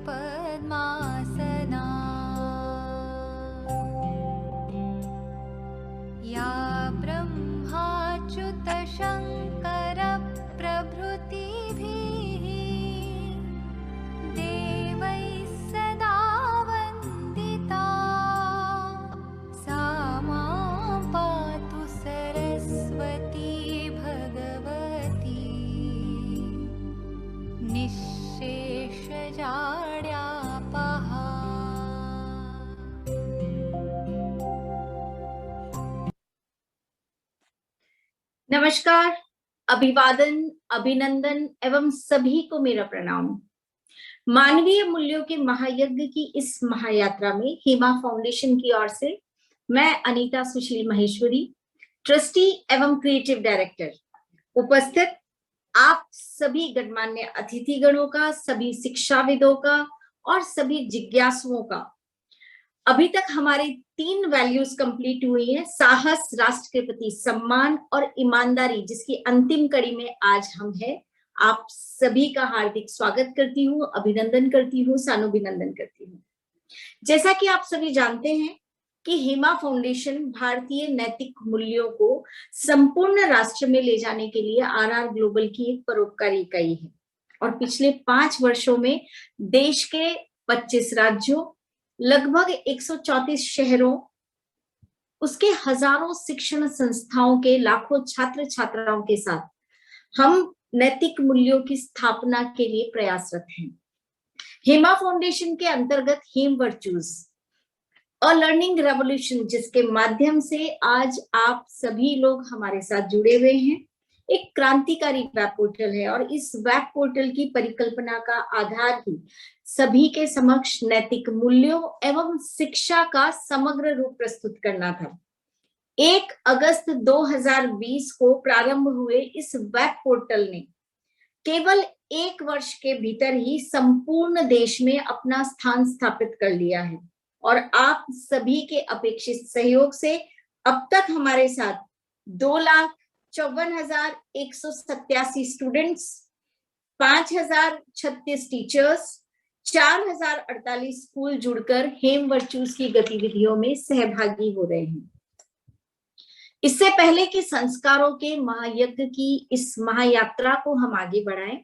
पद्मासना या ब्रह्माच्युत शङ्कर प्रभृतिभिः देवैः सदा वन्दिता सा मां पातु सरस्वती भगवती निःशेषजाड्यापहा। नमस्कार, अभिवादन, अभिनंदन एवं सभी को मेरा प्रणाम। मानवीय मूल्यों के महायज्ञ की इस महायात्रा में हेमा फाउंडेशन की ओर से मैं अनीता सुशील महेश्वरी, ट्रस्टी एवं क्रिएटिव डायरेक्टर, उपस्थित आप सभी गणमान्य अतिथिगणों का, सभी शिक्षाविदों का और सभी जिज्ञासुओं का। अभी तक हमारी 3 वैल्यूज कंप्लीट हुई है, साहस, राष्ट्र के प्रति सम्मान और ईमानदारी, जिसकी अंतिम कड़ी में आज हम हैं। आप सभी का हार्दिक स्वागत करती हूँ, अभिनंदन करती हूँ, सानुभिनंदन करती हूँ। जैसा कि आप सभी जानते हैं कि हेमा फाउंडेशन भारतीय नैतिक मूल्यों को संपूर्ण राष्ट्र में ले जाने के लिए आरआर ग्लोबल की एक परोपकारी इकाई है और पिछले 5 वर्षों में देश के 25 राज्यों, लगभग 134 शहरों, उसके हजारों शिक्षण संस्थाओं के लाखों छात्र छात्राओं के साथ हम नैतिक मूल्यों की स्थापना के लिए प्रयासरत हैं। हेमा फाउंडेशन के अंतर्गत हेम वर्चूज अ लर्निंग रेवोल्यूशन, जिसके माध्यम से आज आप सभी लोग हमारे साथ जुड़े हुए हैं, एक क्रांतिकारी वेब पोर्टल है और इस वेब पोर्टल की परिकल्पना का आधार ही सभी के समक्ष नैतिक मूल्यों एवं शिक्षा का समग्र रूप प्रस्तुत करना था। 1 अगस्त 2020 को प्रारंभ हुए इस वेब पोर्टल ने केवल 1 वर्ष के भीतर ही संपूर्ण देश में अपना स्थान स्थापित कर लिया है और आप सभी के अपेक्षित सहयोग से अब तक हमारे साथ 2,54,187 स्टूडेंट्स, 5,036 टीचर्स, 4,048 स्कूल जुड़कर हेम वर्चूज की गतिविधियों में सहभागी हो रहे हैं। इससे पहले कि संस्कारों के महायज्ञ की इस महायात्रा को हम आगे बढ़ाएं,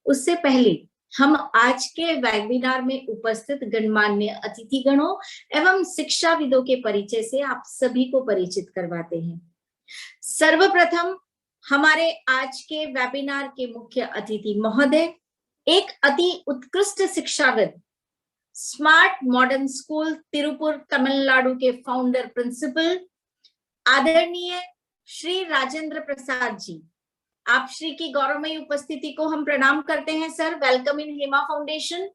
उससे पहले हम आज के वेबिनार में उपस्थित गणमान्य अतिथिगणों एवं शिक्षाविदों के परिचय से आप सभी को परिचित करवाते हैं। सर्वप्रथम हमारे आज के वेबिनार के मुख्य अतिथि महोदय, एक अति उत्कृष्ट शिक्षाविद, smart modern school Tiruppur Tamil Nadu के फाउंडर प्रिंसिपल, आदरणीय श्री राजेंद्र प्रसाद जी। आप श्री की गौरवमयी उपस्थिति को हम प्रणाम करते हैं। Sir, welcome in Hema foundation.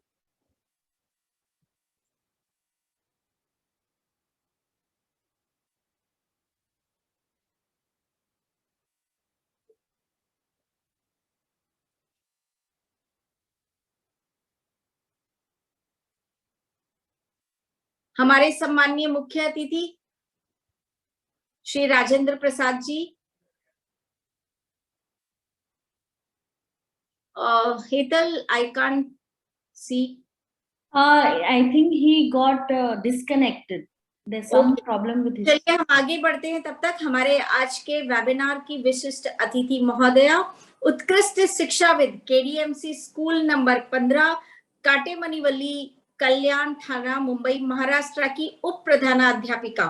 हमारे सम्माननीय मुख्य अतिथि Shri Rajendra Prasad ji. Hetal, I can't see. I think he got disconnected. There's some problem with his. चलिए हम आगे बढ़ते हैं। तब तक हमारे आज के वेबिनार की विशिष्ट अतिथि महोदया, उत्कृष्ट शिक्षाविद, केडीएमसी स्कूल नंबर 15, काटेमनीवली, कल्याण थाना, मुंबई, महाराष्ट्र की उप प्रधानाध्यापिका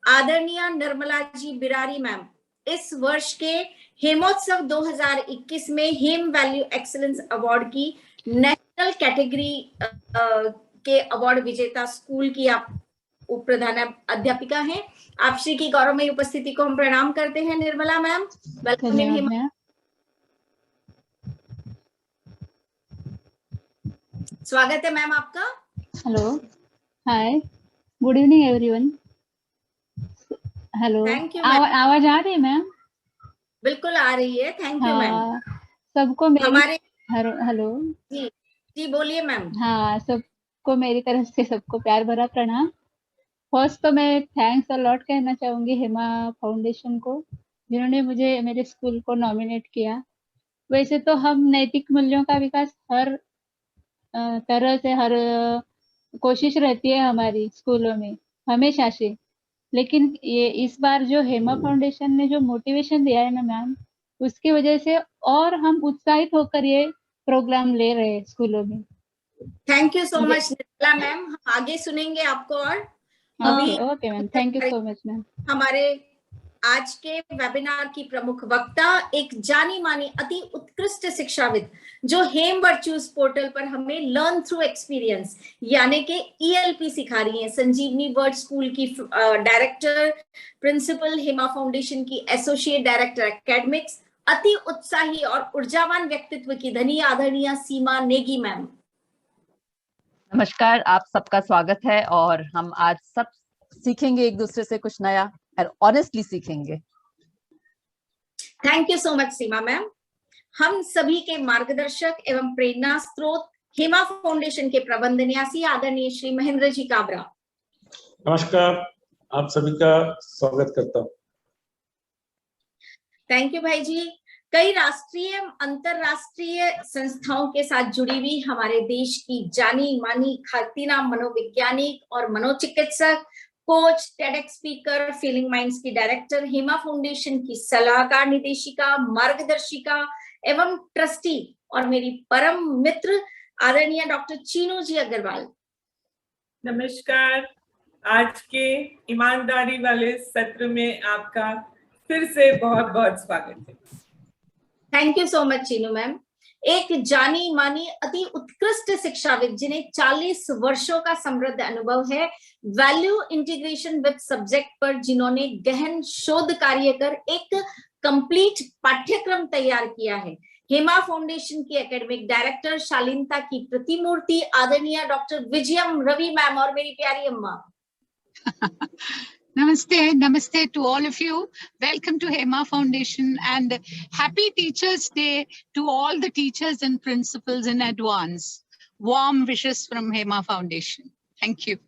आदरणीय निर्मला जी बिरारी मैम, इस वर्ष के हेमोत्सव 2021 में हेम वैल्यू एक्सीलेंस अवार्ड की नेशनल कैटेगरी के अवार्ड विजेता स्कूल की आप उप प्रधान अध्यापिका हैं। आप श्री की गौरवमयी उपस्थिति को हम प्रणाम करते हैं। Nirmala ma'am, welcome in Hema. स्वागत है मैम आपका। Hello, hi, good evening everyone. Hello, thank you. आवाज आ रही है मैम? बिल्कुल आ रही है, थैंक यू मैम। सबको हमारे हेलो जी जी बोलिए मैम। हाँ, सबको मेरी तरफ से सबको प्यार भरा प्रणाम। फर्स्ट तो मैं थैंक्स अ लॉट कहना चाहूंगी हेमा फाउंडेशन को, जिन्होंने मुझे मेरे स्कूल को नॉमिनेट किया। वैसे तो हम नैतिक मूल्यों का विकास हर तरह से हर कोशिश रहती है हमारी स्कूलों में हमेशा से। लेकिन ये इस बार जो हेमा फाउंडेशन ने जो मोटिवेशन दिया है ना मैम, उसकी वजह से और हम उत्साहित होकर ये प्रोग्राम ले रहे हैं स्कूलों में। Thank you so much Nirmala ma'am, हम आगे सुनेंगे आपको। और okay okay ma'am, thank you so much ma'am. हमारे आज के वेबिनार की प्रमुख वक्ता एक जानी मानी अति उत्कृष्ट शिक्षाविद जो हेम वर्चूज पोर्टल पर हमें लर्न थ्रू एक्सपीरियंस यानी कि ELP सिखा रही हैं, संजीवनी वर्ड स्कूल की डायरेक्टर प्रिंसिपल, हेमा फाउंडेशन की एसोसिएट डायरेक्टर एकेडमिक्स, अति उत्साही और ऊर्जावान व्यक्तित्व की धनी आदरणीय सीमा नेगी मैम। नमस्कार, आप सबका स्वागत है और हम आज सब सीखेंगे एक दूसरे से कुछ नया और ऑनेस्टली सीखेंगे। Thank you so much Seema ma'am. हम सभी के मार्गदर्शक एवं प्रेरणा स्रोत हेमा फाउंडेशन के प्रबंध न्यासी आदरणीय श्री महेंद्र जी काबरा। नमस्कार, आप सभी का स्वागत करता हूँ। थैंक यू भाई जी। कई राष्ट्रीय अंतरराष्ट्रीय संस्थाओं के साथ जुड़ी हुई हमारे देश की जानी मानी ख्यातिनाम मनोवैज्ञानिक और मनोचिकित्सक, coach, TEDx speaker, feeling minds की डायरेक्टर, हेमा फाउंडेशन की सलाहकार निदेशिका, मार्गदर्शिका एवं ट्रस्टी और मेरी परम मित्र आदरणीय डॉक्टर चीनू जी अग्रवाल। नमस्कार, आज के ईमानदारी वाले सत्र में आपका फिर से बहुत बहुत स्वागत है। Thank you so much Chinu ma'am. एक जानी मानी अति उत्कृष्ट शिक्षाविद जिन्हें 40 वर्षों का समृद्ध अनुभव है वैल्यू इंटीग्रेशन विद सब्जेक्ट पर, जिन्होंने गहन शोध कार्य कर एक कंप्लीट पाठ्यक्रम तैयार किया है। हेमा फाउंडेशन की एकेडमिक डायरेक्टर शालीनता की प्रतिमूर्ति आदरणीय डॉक्टर विजयम रवि मैम और मेरी प्यारी अम्मा। Namaste to all of you. Welcome to Hema Foundation and happy Teachers Day to all the teachers and principals in advance. Warm wishes from Hema Foundation. Thank you.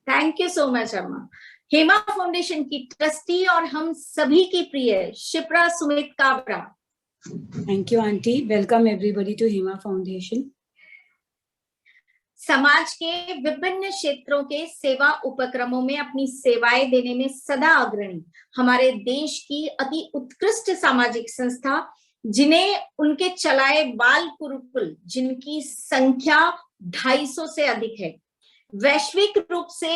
Thank you so much अम्मा। Hema foundation की trustee और हम सभी की प्रिय Shipra Sumit Kabra. Thank you, Auntie. Welcome everybody to Hema Foundation. समाज के विभिन्न क्षेत्रों के सेवा उपक्रमों में अपनी सेवाएं देने में सदा अग्रणी हमारे देश की अति उत्कृष्ट सामाजिक संस्था, जिन्हें उनके चलाए बाल गुरुकुल, जिनकी संख्या 250 से अधिक है, वैश्विक रूप से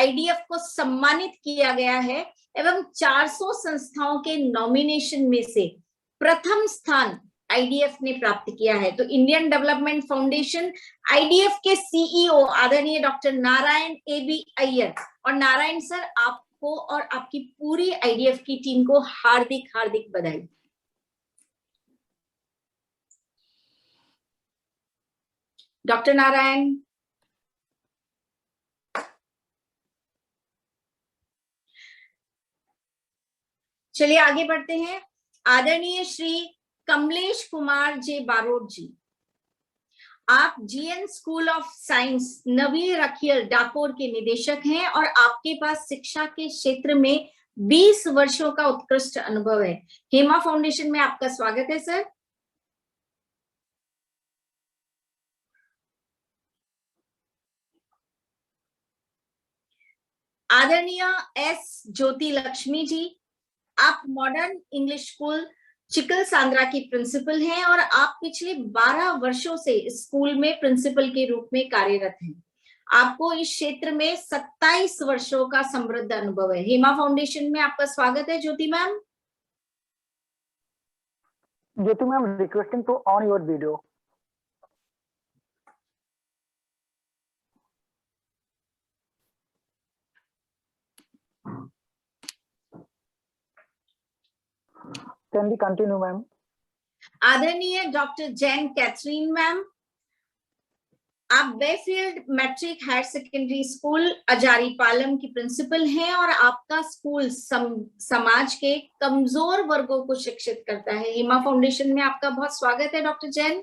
IDF को सम्मानित किया गया है एवं 400 संस्थाओं के नॉमिनेशन में से प्रथम स्थान IDF ने प्राप्त किया है। तो इंडियन डेवलपमेंट फाउंडेशन IDF के CEO आदरणीय डॉक्टर नारायण AB अय्यर, और नारायण सर आपको और आपकी पूरी IDF की टीम को हार्दिक हार्दिक बधाई। डॉक्टर नारायण। चलिए आगे बढ़ते हैं। आदरणीय श्री कमलेश कुमार जे बारोट जी, आप GN स्कूल ऑफ साइंस नवी रखियल डाकोर के निदेशक हैं और आपके पास शिक्षा के क्षेत्र में 20 वर्षों का उत्कृष्ट अनुभव है। हेमा फाउंडेशन में आपका स्वागत है सर। आदरणीय S ज्योति लक्ष्मी जी, आप मॉडर्न इंग्लिश स्कूल चिकल सांद्रा की प्रिंसिपल हैं और आप पिछले 12 वर्षों से स्कूल में प्रिंसिपल के रूप में कार्यरत हैं। आपको इस क्षेत्र में 27 वर्षों का समृद्ध अनुभव है। हेमा फाउंडेशन में आपका स्वागत है Jyoti ma'am. Jyoti ma'am, requesting to on your video. Can we continue, ma'am? आदरणीय डॉक्टर जैन कैथरीन मैम, आप Bayfield matric higher secondary school Ajari Palam की प्रिंसिपल हैं और आपका स्कूल समाज के कमजोर वर्गों को शिक्षित करता है। हेमा फाउंडेशन में आपका बहुत स्वागत है doctor Jain.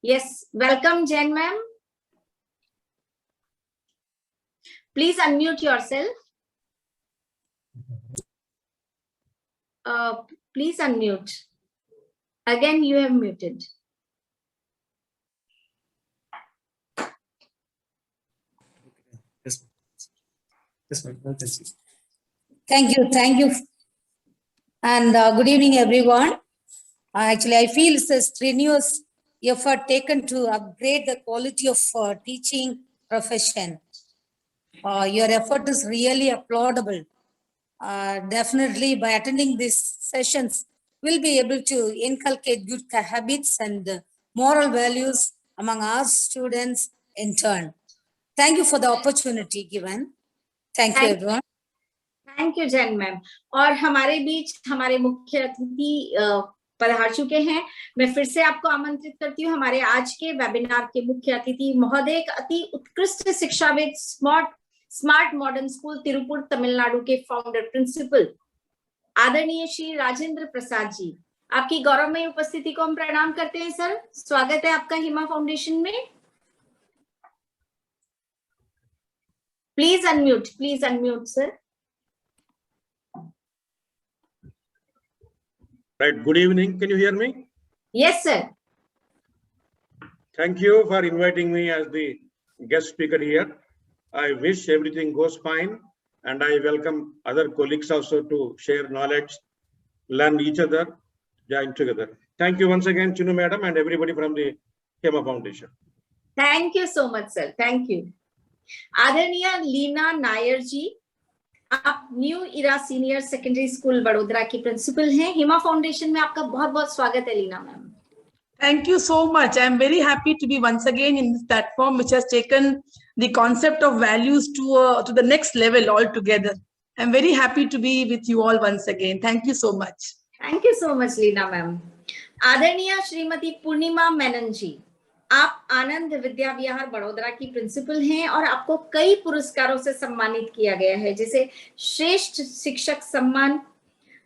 Yes, welcome Jain ma'am. Please unmute yourself. please unmute. Again, you have muted. Thank you. And good evening, everyone. Actually, I feel it's a strenuous effort taken to upgrade the quality of teaching profession. Your effort is really applaudable. Definitely, by attending these sessions, we'll be able to inculcate good habits and moral values among our students in turn. Thank you for the opportunity given. Thank you, everyone. Thank you Jain ma'am. और हमारे बीच हमारे मुख्य अतिथि पधार चुके हैं। मैं फिर से आपको आमंत्रित करती हूँ हमारे आज के वेबिनार के मुख्य अतिथि महोदय, अति उत्कृष्ट शिक्षाविद, smart modern school Tiruppur Tamil Nadu के फाउंडर प्रिंसिपल आदरणीय श्री राजेंद्र प्रसाद जी। आपकी गौरवमयी उपस्थिति को हम प्रणाम करते हैं सर। स्वागत है आपका हिमा फाउंडेशन में। Please unmute sir. Right. Good evening. Can you hear me? Yes, sir. Thank you for inviting me as the guest speaker here. I wish everything goes fine, and I welcome other colleagues also to share knowledge, learn each other, join together. Thank you once again, Chinu Madam, and everybody from the HEMA Foundation. Thank you so much, sir. Thank you. आदरणीय लीना नायर जी, आप new इरा senior secondary school Vadodara की principal हैं। हिमा foundation में आपका बहुत बहुत स्वागत है Leena ma'am. Thank you so much. I am very happy to be once again in this platform which has taken the concept of values to the next level altogether. I am very happy to be with you all once again. Thank you so much. Thank you so much Leena ma'am. आदरणीय श्रीमती पूर्णिमा मेनन जी, आप आनंद विद्या विहार बड़ोदरा की principal हैं और आपको कई पुरस्कारों से सम्मानित किया गया है, जैसे श्रेष्ठ शिक्षक सम्मान,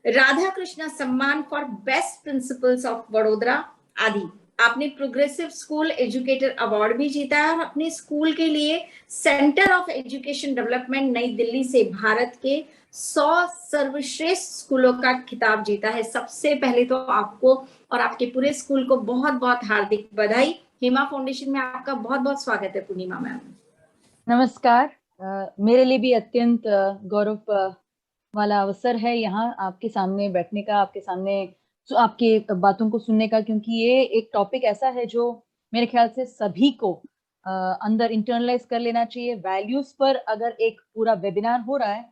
राधा कृष्ण सम्मान for best principles of Vadodara आदि। आपने प्रोग्रेसिव स्कूल एजुकेटर अवार्ड भी जीता है और अपने स्कूल के लिए सेंटर ऑफ एजुकेशन डेवलपमेंट नई दिल्ली से भारत के 100 सर्वश्रेष्ठ स्कूलों का खिताब जीता है। सबसे पहले तो आपको और आपके पूरे स्कूल को बहुत बहुत हार्दिक बधाई। हिमा फाउंडेशन में आपका बहुत बहुत स्वागत है पूर्णिमा मैम। नमस्कार। मेरे लिए भी अत्यंत गौरव वाला अवसर है यहाँ आपके सामने बैठने का, आपके सामने आपकी बातों को सुनने का, क्योंकि ये एक टॉपिक ऐसा है जो मेरे ख्याल से सभी को अंदर इंटरनलाइज कर लेना चाहिए। वैल्यूज पर अगर एक पूरा वेबिनार हो रहा है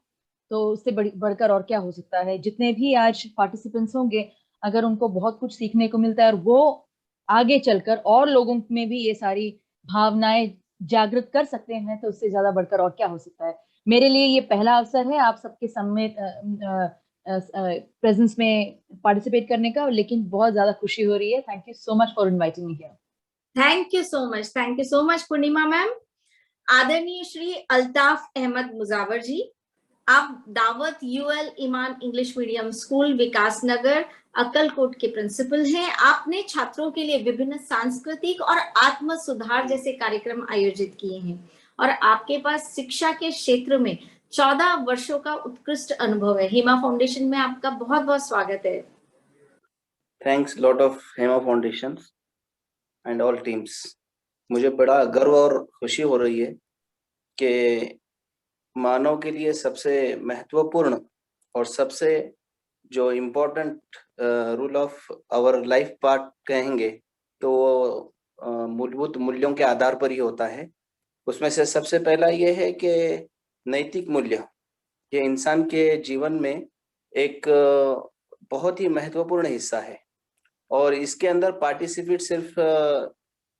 तो उससे बढ़कर और क्या हो सकता है। जितने भी आज पार्टिसिपेंट्स होंगे, अगर उनको बहुत कुछ सीखने को मिलता है और वो आगे चलकर और लोगों में भी ये सारी भावनाएं जागृत कर सकते हैं, तो उससे ज्यादा बढ़कर और क्या हो सकता है। मेरे लिए ये पहला अवसर है आप सबके सामने प्रेजेंस में पार्टिसिपेट करने का, लेकिन बहुत ज्यादा खुशी हो रही है। Thank you so much for inviting me here. Thank you so much Purnima ma'am. आदरणीय श्री अल्ताफ अहमद मुजावर जी, आप दावत यूएल ईमान इंग्लिश मीडियम स्कूल विकास नगर अक्कलकोट के प्रिंसिपल हैं। आपने छात्रों के लिए विभिन्न सांस्कृतिक और आत्म सुधार जैसे कार्यक्रम आयोजित किए हैं और आपके पास शिक्षा के क्षेत्र में 14 वर्षों का उत्कृष्ट अनुभव है। हिमा फाउंडेशन में आपका बहुत बहुत स्वागत है। Thanks lot of Hema foundation and all teams. मुझे बड़ा गर्व और खुशी हो रही है कि मानव के लिए सबसे महत्वपूर्ण और सबसे जो important rule of our life part कहेंगे तो वो मूलभूत मूल्यों के आधार पर ही होता है। उसमें से सबसे पहला ये है कि नैतिक मूल्य, ये इंसान के जीवन में एक बहुत ही महत्वपूर्ण हिस्सा है और इसके अंदर पार्टिसिपेट सिर्फ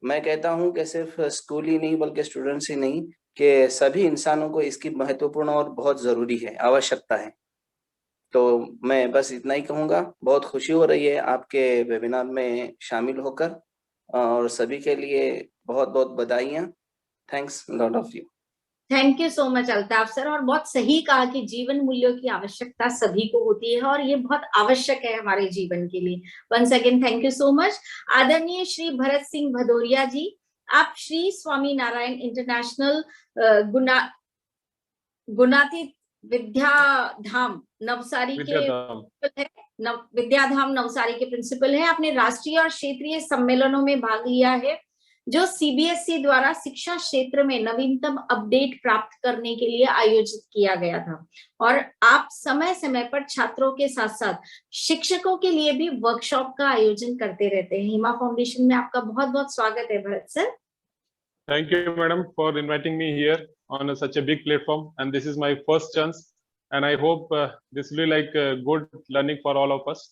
मैं कहता हूँ कि सिर्फ स्कूल ही नहीं बल्कि स्टूडेंट्स ही नहीं, कि सभी इंसानों को इसकी महत्वपूर्ण और बहुत ज़रूरी है, आवश्यकता है। तो मैं बस इतना ही कहूँगा। बहुत खुशी हो रही है आपके वेबिनार में शामिल होकर और सभी के लिए बहुत बहुत बधाइयाँ। Thanks lot of you. Thank you so much Altaf sir. और बहुत सही कहा कि जीवन मूल्यों की आवश्यकता सभी को होती है और ये बहुत आवश्यक है हमारे जीवन के लिए। Once again thank you so much. आदरणीय श्री भरत सिंह भदौरिया जी, आप श्री स्वामी नारायण इंटरनेशनल गुणातीत विद्याधाम नवसारी के विद्याधाम नवसारी के प्रिंसिपल हैं। आपने राष्ट्रीय और क्षेत्रीय सम्मेलनों में भाग लिया है जो सीबीएसई द्वारा शिक्षा क्षेत्र में नवीनतम अपडेट प्राप्त करने के लिए आयोजित किया गया था, और आप समय समय पर छात्रों के साथ साथ शिक्षकों के लिए भी वर्कशॉप का आयोजन करते रहते हैं। हिमा फाउंडेशन में आपका बहुत बहुत स्वागत है Bharat sir. Thank you, madam, for inviting me here on such a big platform, and this is my first chance, and I hope this will be like good learning for all of us.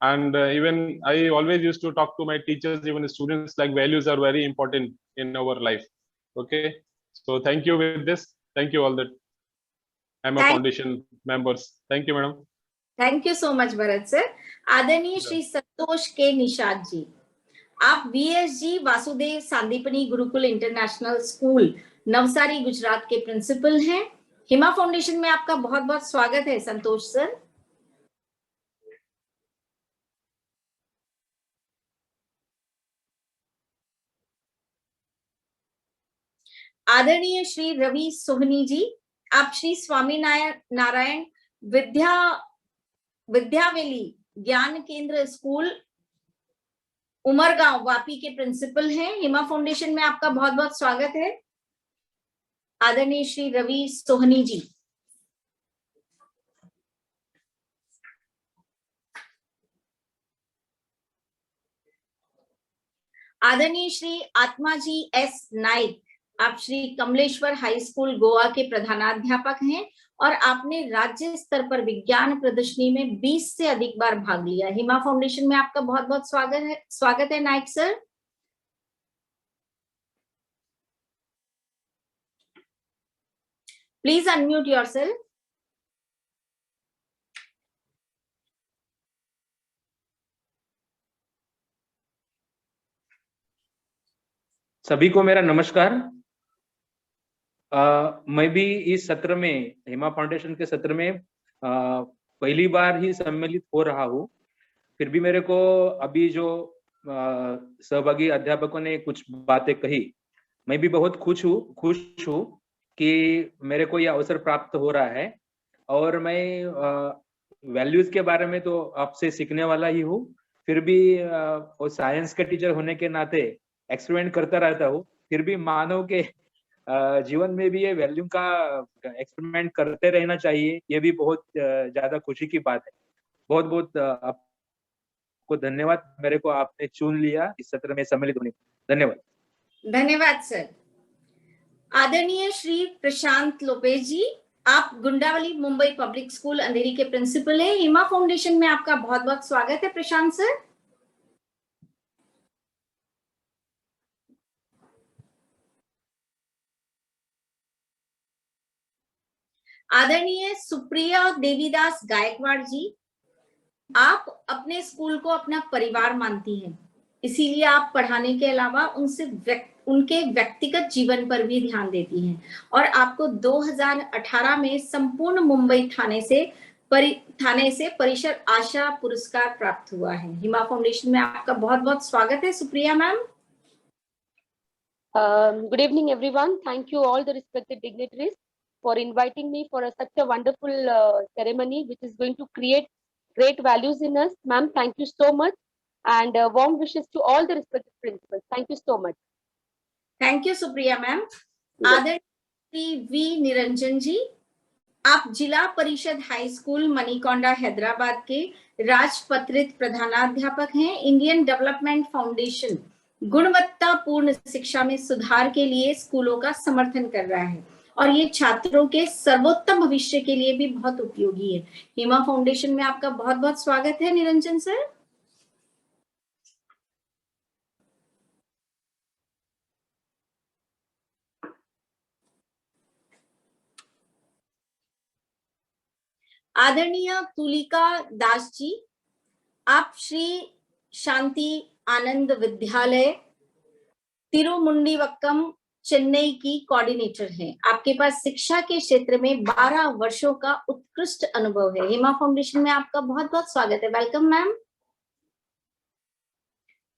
And even I always used to talk to my teachers, even students, like values are very important in our life. Okay, so thank you with this. Thank you all the Emma Foundation members. Thank you, madam. Thank you so much Bharat sir. आदरणीय श्री संतोष के निषाद जी, आप VSG Vasudev Sandipani Gurukul international school Navsari Gujarat के principal हैं। हिमा foundation में आपका बहुत बहुत स्वागत है संतोष सर। आदरणीय श्री रवि सोहनी जी, आप श्री स्वामी नारायण विद्यावेली ज्ञान केंद्र स्कूल उमरगांव वापी के प्रिंसिपल हैं। हिमा फाउंडेशन में आपका बहुत बहुत स्वागत है आदरणीय श्री रवि सोहनी जी। आदरणीय श्री आत्माजी एस नाइक, आप श्री कमलेश्वर हाई स्कूल गोवा के प्रधानाध्यापक हैं और आपने राज्य स्तर पर विज्ञान प्रदर्शनी में 20 से अधिक बार भाग लिया। हिमा फाउंडेशन में आपका बहुत बहुत स्वागत है Naik sir. Please unmute yourself. सभी को मेरा नमस्कार। मैं भी इस सत्र में, हिमा फाउंडेशन के सत्र में पहली बार ही सम्मिलित हो रहा हूँ। फिर भी मेरे को अभी जो सहभागी अध्यापकों ने कुछ बातें कही, मैं भी बहुत खुश हूँ कि मेरे को यह अवसर प्राप्त हो रहा है। और मैं वैल्यूज के बारे में तो आपसे सीखने वाला ही हूँ, फिर भी वो साइंस के टीचर होने के नाते एक्सपेरिमेंट करता रहता हूँ। फिर भी मानव के जीवन में भी ये वैल्यू का एक्सपेरिमेंट करते रहना चाहिए, ये भी बहुत ज्यादा खुशी की बात है। बहुत बहुत आपको धन्यवाद, मेरे को आपने चुन लिया इस सत्र में सम्मिलित होने। धन्यवाद। धन्यवाद सर। आदरणीय श्री प्रशांत लोपेज जी, आप गुंडावली मुंबई पब्लिक स्कूल अंधेरी के प्रिंसिपल हैं। हिमा फाउंडेशन में आपका बहुत बहुत स्वागत है प्रशांत सर। आदरणीय सुप्रिया देवीदास गायकवाड़ जी, आप अपने स्कूल को अपना परिवार मानती हैं, इसीलिए आप पढ़ाने के अलावा उनके व्यक्तिगत जीवन पर भी ध्यान देती हैं, और आपको 2018 में संपूर्ण मुंबई थाने से परिसर आशा पुरस्कार प्राप्त हुआ है। हिमा फाउंडेशन में आपका बहुत बहुत स्वागत है Supriya ma'am. Good evening everyone. Thank you all the respected dignitaries for inviting me for such a wonderful ceremony which is going to create great values in us. Ma'am, thank you so much, and warm wishes to all the respected principals. Thank you so much. Thank you Supriya ma'am. आदरणीय we Niranjan जी, आप जिला परिषद high school मनीकोंडा Hyderabad के राजपत्रित प्रधानाध्यापक हैं। Indian development foundation गुणवत्तापूर्ण शिक्षा में सुधार के लिए स्कूलों का समर्थन कर रहा है और ये छात्रों के सर्वोत्तम भविष्य के लिए भी बहुत उपयोगी है। हिमा फाउंडेशन में आपका बहुत बहुत स्वागत है निरंजन सर। आदरणीय तुलिका दास जी, आप श्री शांति आनंद विद्यालय तिरुमुंडीवक्कम चेन्नई की कोऑर्डिनेटर हैं। आपके पास शिक्षा के क्षेत्र में 12 वर्षों का उत्कृष्ट अनुभव है। हिमा फाउंडेशन में आपका बहुत बहुत स्वागत है। Welcome ma'am.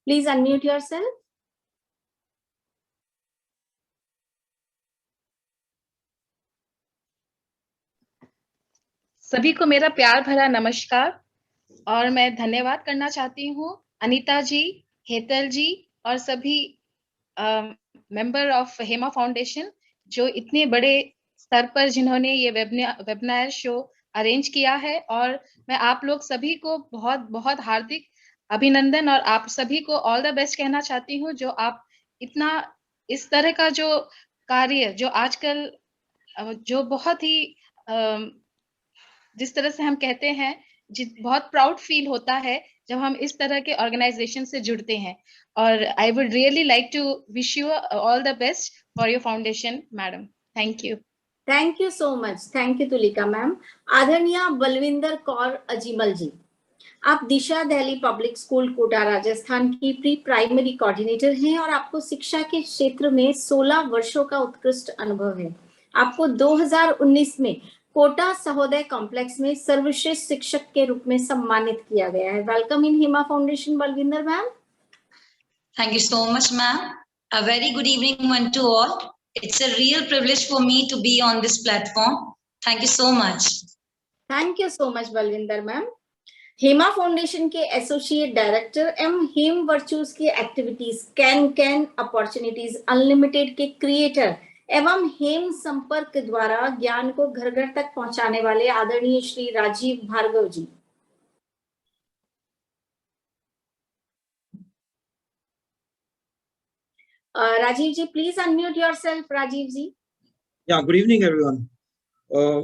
Please unmute yourself. सभी को मेरा प्यार भरा नमस्कार। और मैं धन्यवाद करना चाहती हूँ अनीता जी, हेतल जी और सभी मेंबर ऑफ हेमा फाउंडेशन जो इतने बड़े स्तर पर जिन्होंने ये वेबिनार शो अरेंज किया है। और मैं आप लोग सभी को बहुत बहुत हार्दिक अभिनंदन और आप सभी को ऑल द बेस्ट कहना चाहती हूँ, जो आप इतना इस तरह का जो कार्य जो आजकल जो बहुत ही जिस तरह से हम कहते हैं बहुत प्राउड फील होता है जब हम इस तरह के ऑर्गेनाइजेशन से जुड़ते हैं। और I would really like to wish you all the best for your foundation madam. Thank you. Thank you so much. Thank you Tulika ma'am. आदरणीय बलविंदर कौर अजीमल जी, आप दिशा दिल्ली पब्लिक स्कूल कोटा राजस्थान की प्री प्राइमरी कोऑर्डिनेटर हैं और आपको शिक्षा के क्षेत्र में 16 वर्षों का उत्कृष्ट अनुभव है। आपको 2019 में कोटा सहोदय कॉम्प्लेक्स में सर्वश्रेष्ठ शिक्षक के रूप में सम्मानित किया गया है। Welcome in Hema foundation Balvinder ma'am. Thank you so much, ma'am. A very good evening one to all. It's a real privilege for me to be on this platform. Thank you so much. Thank you so much, Balvinder ma'am. Hema foundation के associate director एवं Hem virtues की activities can opportunities unlimited के creator एवं हेम संपर्क द्वारा ज्ञान को घर घर तक पहुंचाने वाले आदरणीय श्री राजीव भार्गव जी। Rajiv ji, please unmute yourself, Rajiv ji. Yeah, good evening, everyone.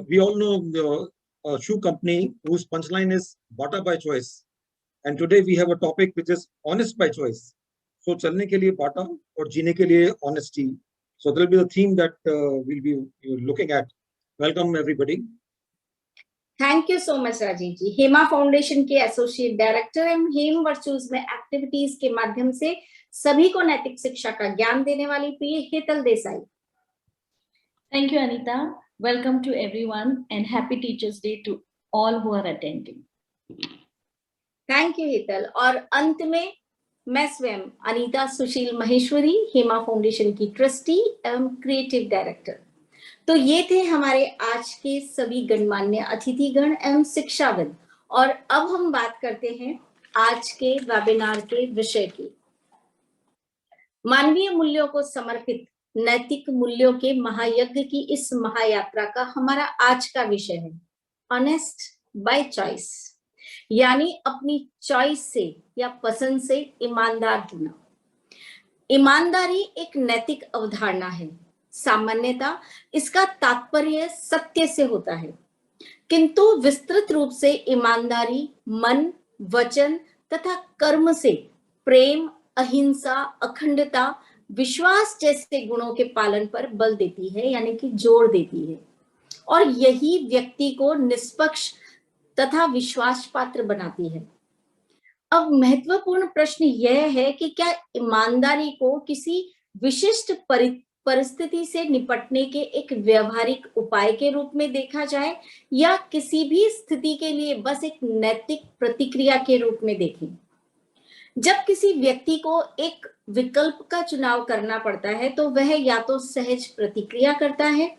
We all know the shoe company whose punchline is Bata by choice. And today we have a topic which is honest by choice. So, चलने के लिए बाटा और जीने के लिए honesty. So, that will be the theme that we'll be looking at. Welcome, everybody. Thank you so much Rajeev ji. Hema foundation के associate director एवं Hem virtues में एक्टिविटीज के माध्यम से सभी को नैतिक शिक्षा का ज्ञान देने वाली प्रिय Hetal Desai. Thank you Anita. Welcome to everyone and happy teachers day to all who are attending. Thank you Hetal. और अंत में मैं स्वयं अनीता सुशील महेश्वरी, हेमा फाउंडेशन की ट्रस्टी एवं क्रिएटिव डायरेक्टर। तो ये थे हमारे आज के सभी गणमान्य अतिथिगण एवं शिक्षाविद। और अब हम बात करते हैं आज के वेबिनार के विषय की। मानवीय मूल्यों को समर्पित नैतिक मूल्यों के महायज्ञ की इस महायात्रा का हमारा आज का विषय है ऑनेस्ट बाय चॉइस, यानी अपनी चॉइस से या पसंद से ईमानदार होना। ईमानदारी एक नैतिक अवधारणा है। सामान्यतः इसका तात्पर्य सत्य से होता है, किंतु विस्तृत रूप से ईमानदारी मन, वचन तथा कर्म से प्रेम, अहिंसा, अखंडता, विश्वास जैसे गुणों के पालन पर बल देती है, यानी कि जोर देती है। और यही व्यक्ति को निष्पक्ष तथा विश्वास पात्र बनाती है। अब महत्वपूर्ण प्रश्न यह है कि क्या ईमानदारी को किसी विशिष्ट परिस्थिति से निपटने के एक व्यवहारिक उपाय के रूप में देखा जाए या किसी भी स्थिति के लिए बस एक नैतिक प्रतिक्रिया के रूप में देखें। जब किसी व्यक्ति को एक विकल्प का चुनाव करना पड़ता है तो वह या तो सहज प्रतिक्रिया करता है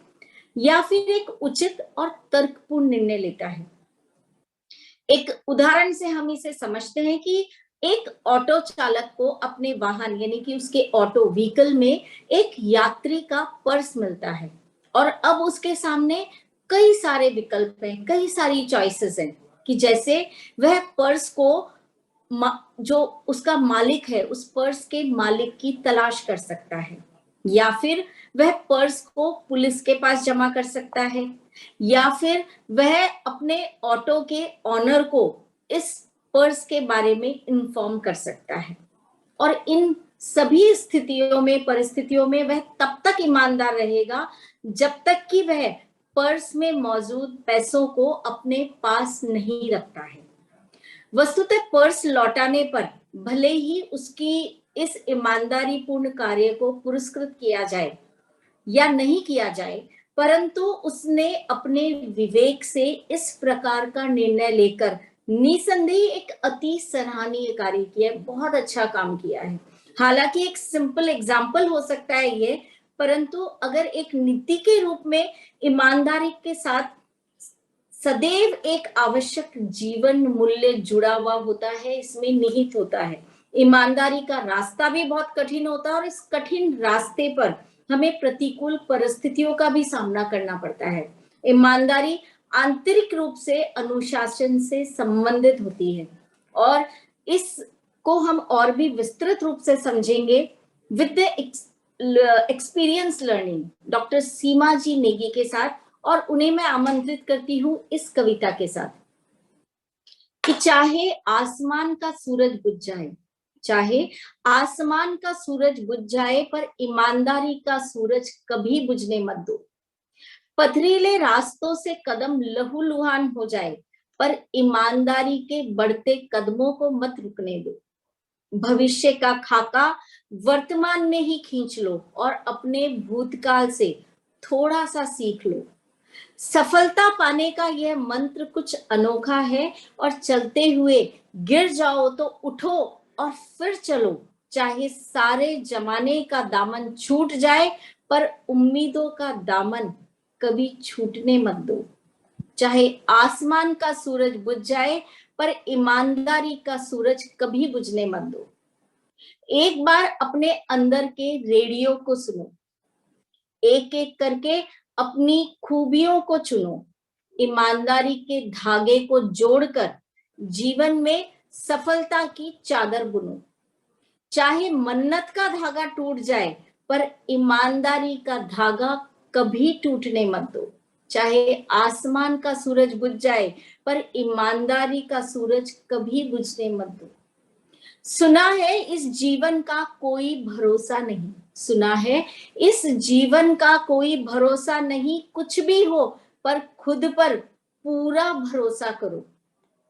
या फिर एक उचित और तर्कपूर्ण निर्णय लेता है। एक उदाहरण से हम इसे समझते हैं कि एक ऑटो चालक को अपने वाहन यानी कि उसके ऑटो व्हीकल में एक यात्री का पर्स मिलता है और अब उसके सामने कई सारे विकल्प हैं, कई सारी चॉइसेस हैं कि जैसे वह पर्स को जो उसका मालिक है उस पर्स के मालिक की तलाश कर सकता है, या फिर वह पर्स को पुलिस के पास जमा कर सकता है, या फिर वह अपने ऑटो के ऑनर को इस पर्स के बारे में इन्फॉर्म कर सकता है। और इन सभी स्थितियों में परिस्थितियों में वह तब तक ईमानदार रहेगा जब तक कि वह पर्स में मौजूद पैसों को अपने पास नहीं रखता है। वस्तुतः पर्स लौटाने पर भले ही उसकी इस ईमानदारी पूर्ण कार्य को पुरस्कृत किया जाए या नहीं किया जाए, परंतु उसने अपने विवेक से इस प्रकार का निर्णय लेकर निसंदेह एक अति सराहनीय कार्य किया है, बहुत अच्छा काम किया है। हालांकि एक सिंपल एग्जाम्पल हो सकता है ये, परंतु अगर एक नीति के रूप में ईमानदारी के साथ सदैव एक आवश्यक जीवन मूल्य जुड़ा हुआ होता है, इसमें निहित होता है। ईमानदारी का रास्ता भी बहुत कठिन होता है और इस कठिन रास्ते पर हमें प्रतिकूल परिस्थितियों का भी सामना करना पड़ता है। ईमानदारी आंतरिक रूप से अनुशासन से संबंधित होती है और इसको हम और भी विस्तृत रूप से समझेंगे with the experience learning doctor Seema ji Negi के साथ, और उन्हें मैं आमंत्रित करती हूं इस कविता के साथ कि चाहे आसमान का सूरज बुझ जाए, चाहे आसमान का सूरज बुझ जाए, पर ईमानदारी का सूरज कभी बुझने मत दो। पथरीले रास्तों से कदम लहूलुहान हो जाए, पर ईमानदारी के बढ़ते कदमों को मत रुकने दो। भविष्य का खाका वर्तमान में ही खींच लो और अपने भूतकाल से थोड़ा सा सीख लो। सफलता पाने का यह मंत्र कुछ अनोखा है और चलते हुए गिर जाओ तो उठो और फिर चलो। चाहे सारे जमाने का दामन छूट जाए, पर उम्मीदों का दामन कभी छूटने मत दो। चाहे आसमान का सूरज बुझ जाए, पर ईमानदारी का सूरज कभी बुझने मत दो। एक बार अपने अंदर के रेडियो को सुनो, एक एक करके अपनी खूबियों को चुनो। ईमानदारी के धागे को जोड़कर जीवन में सफलता की चादर बुनो। चाहे मन्नत का धागा टूट जाए, पर ईमानदारी का धागा कभी टूटने मत दो। चाहे आसमान का सूरज बुझ जाए, पर ईमानदारी का सूरज कभी बुझने मत दो। सुना है इस जीवन का कोई भरोसा नहीं, सुना है इस जीवन का कोई भरोसा नहीं। कुछ भी हो पर खुद पर पूरा भरोसा करो।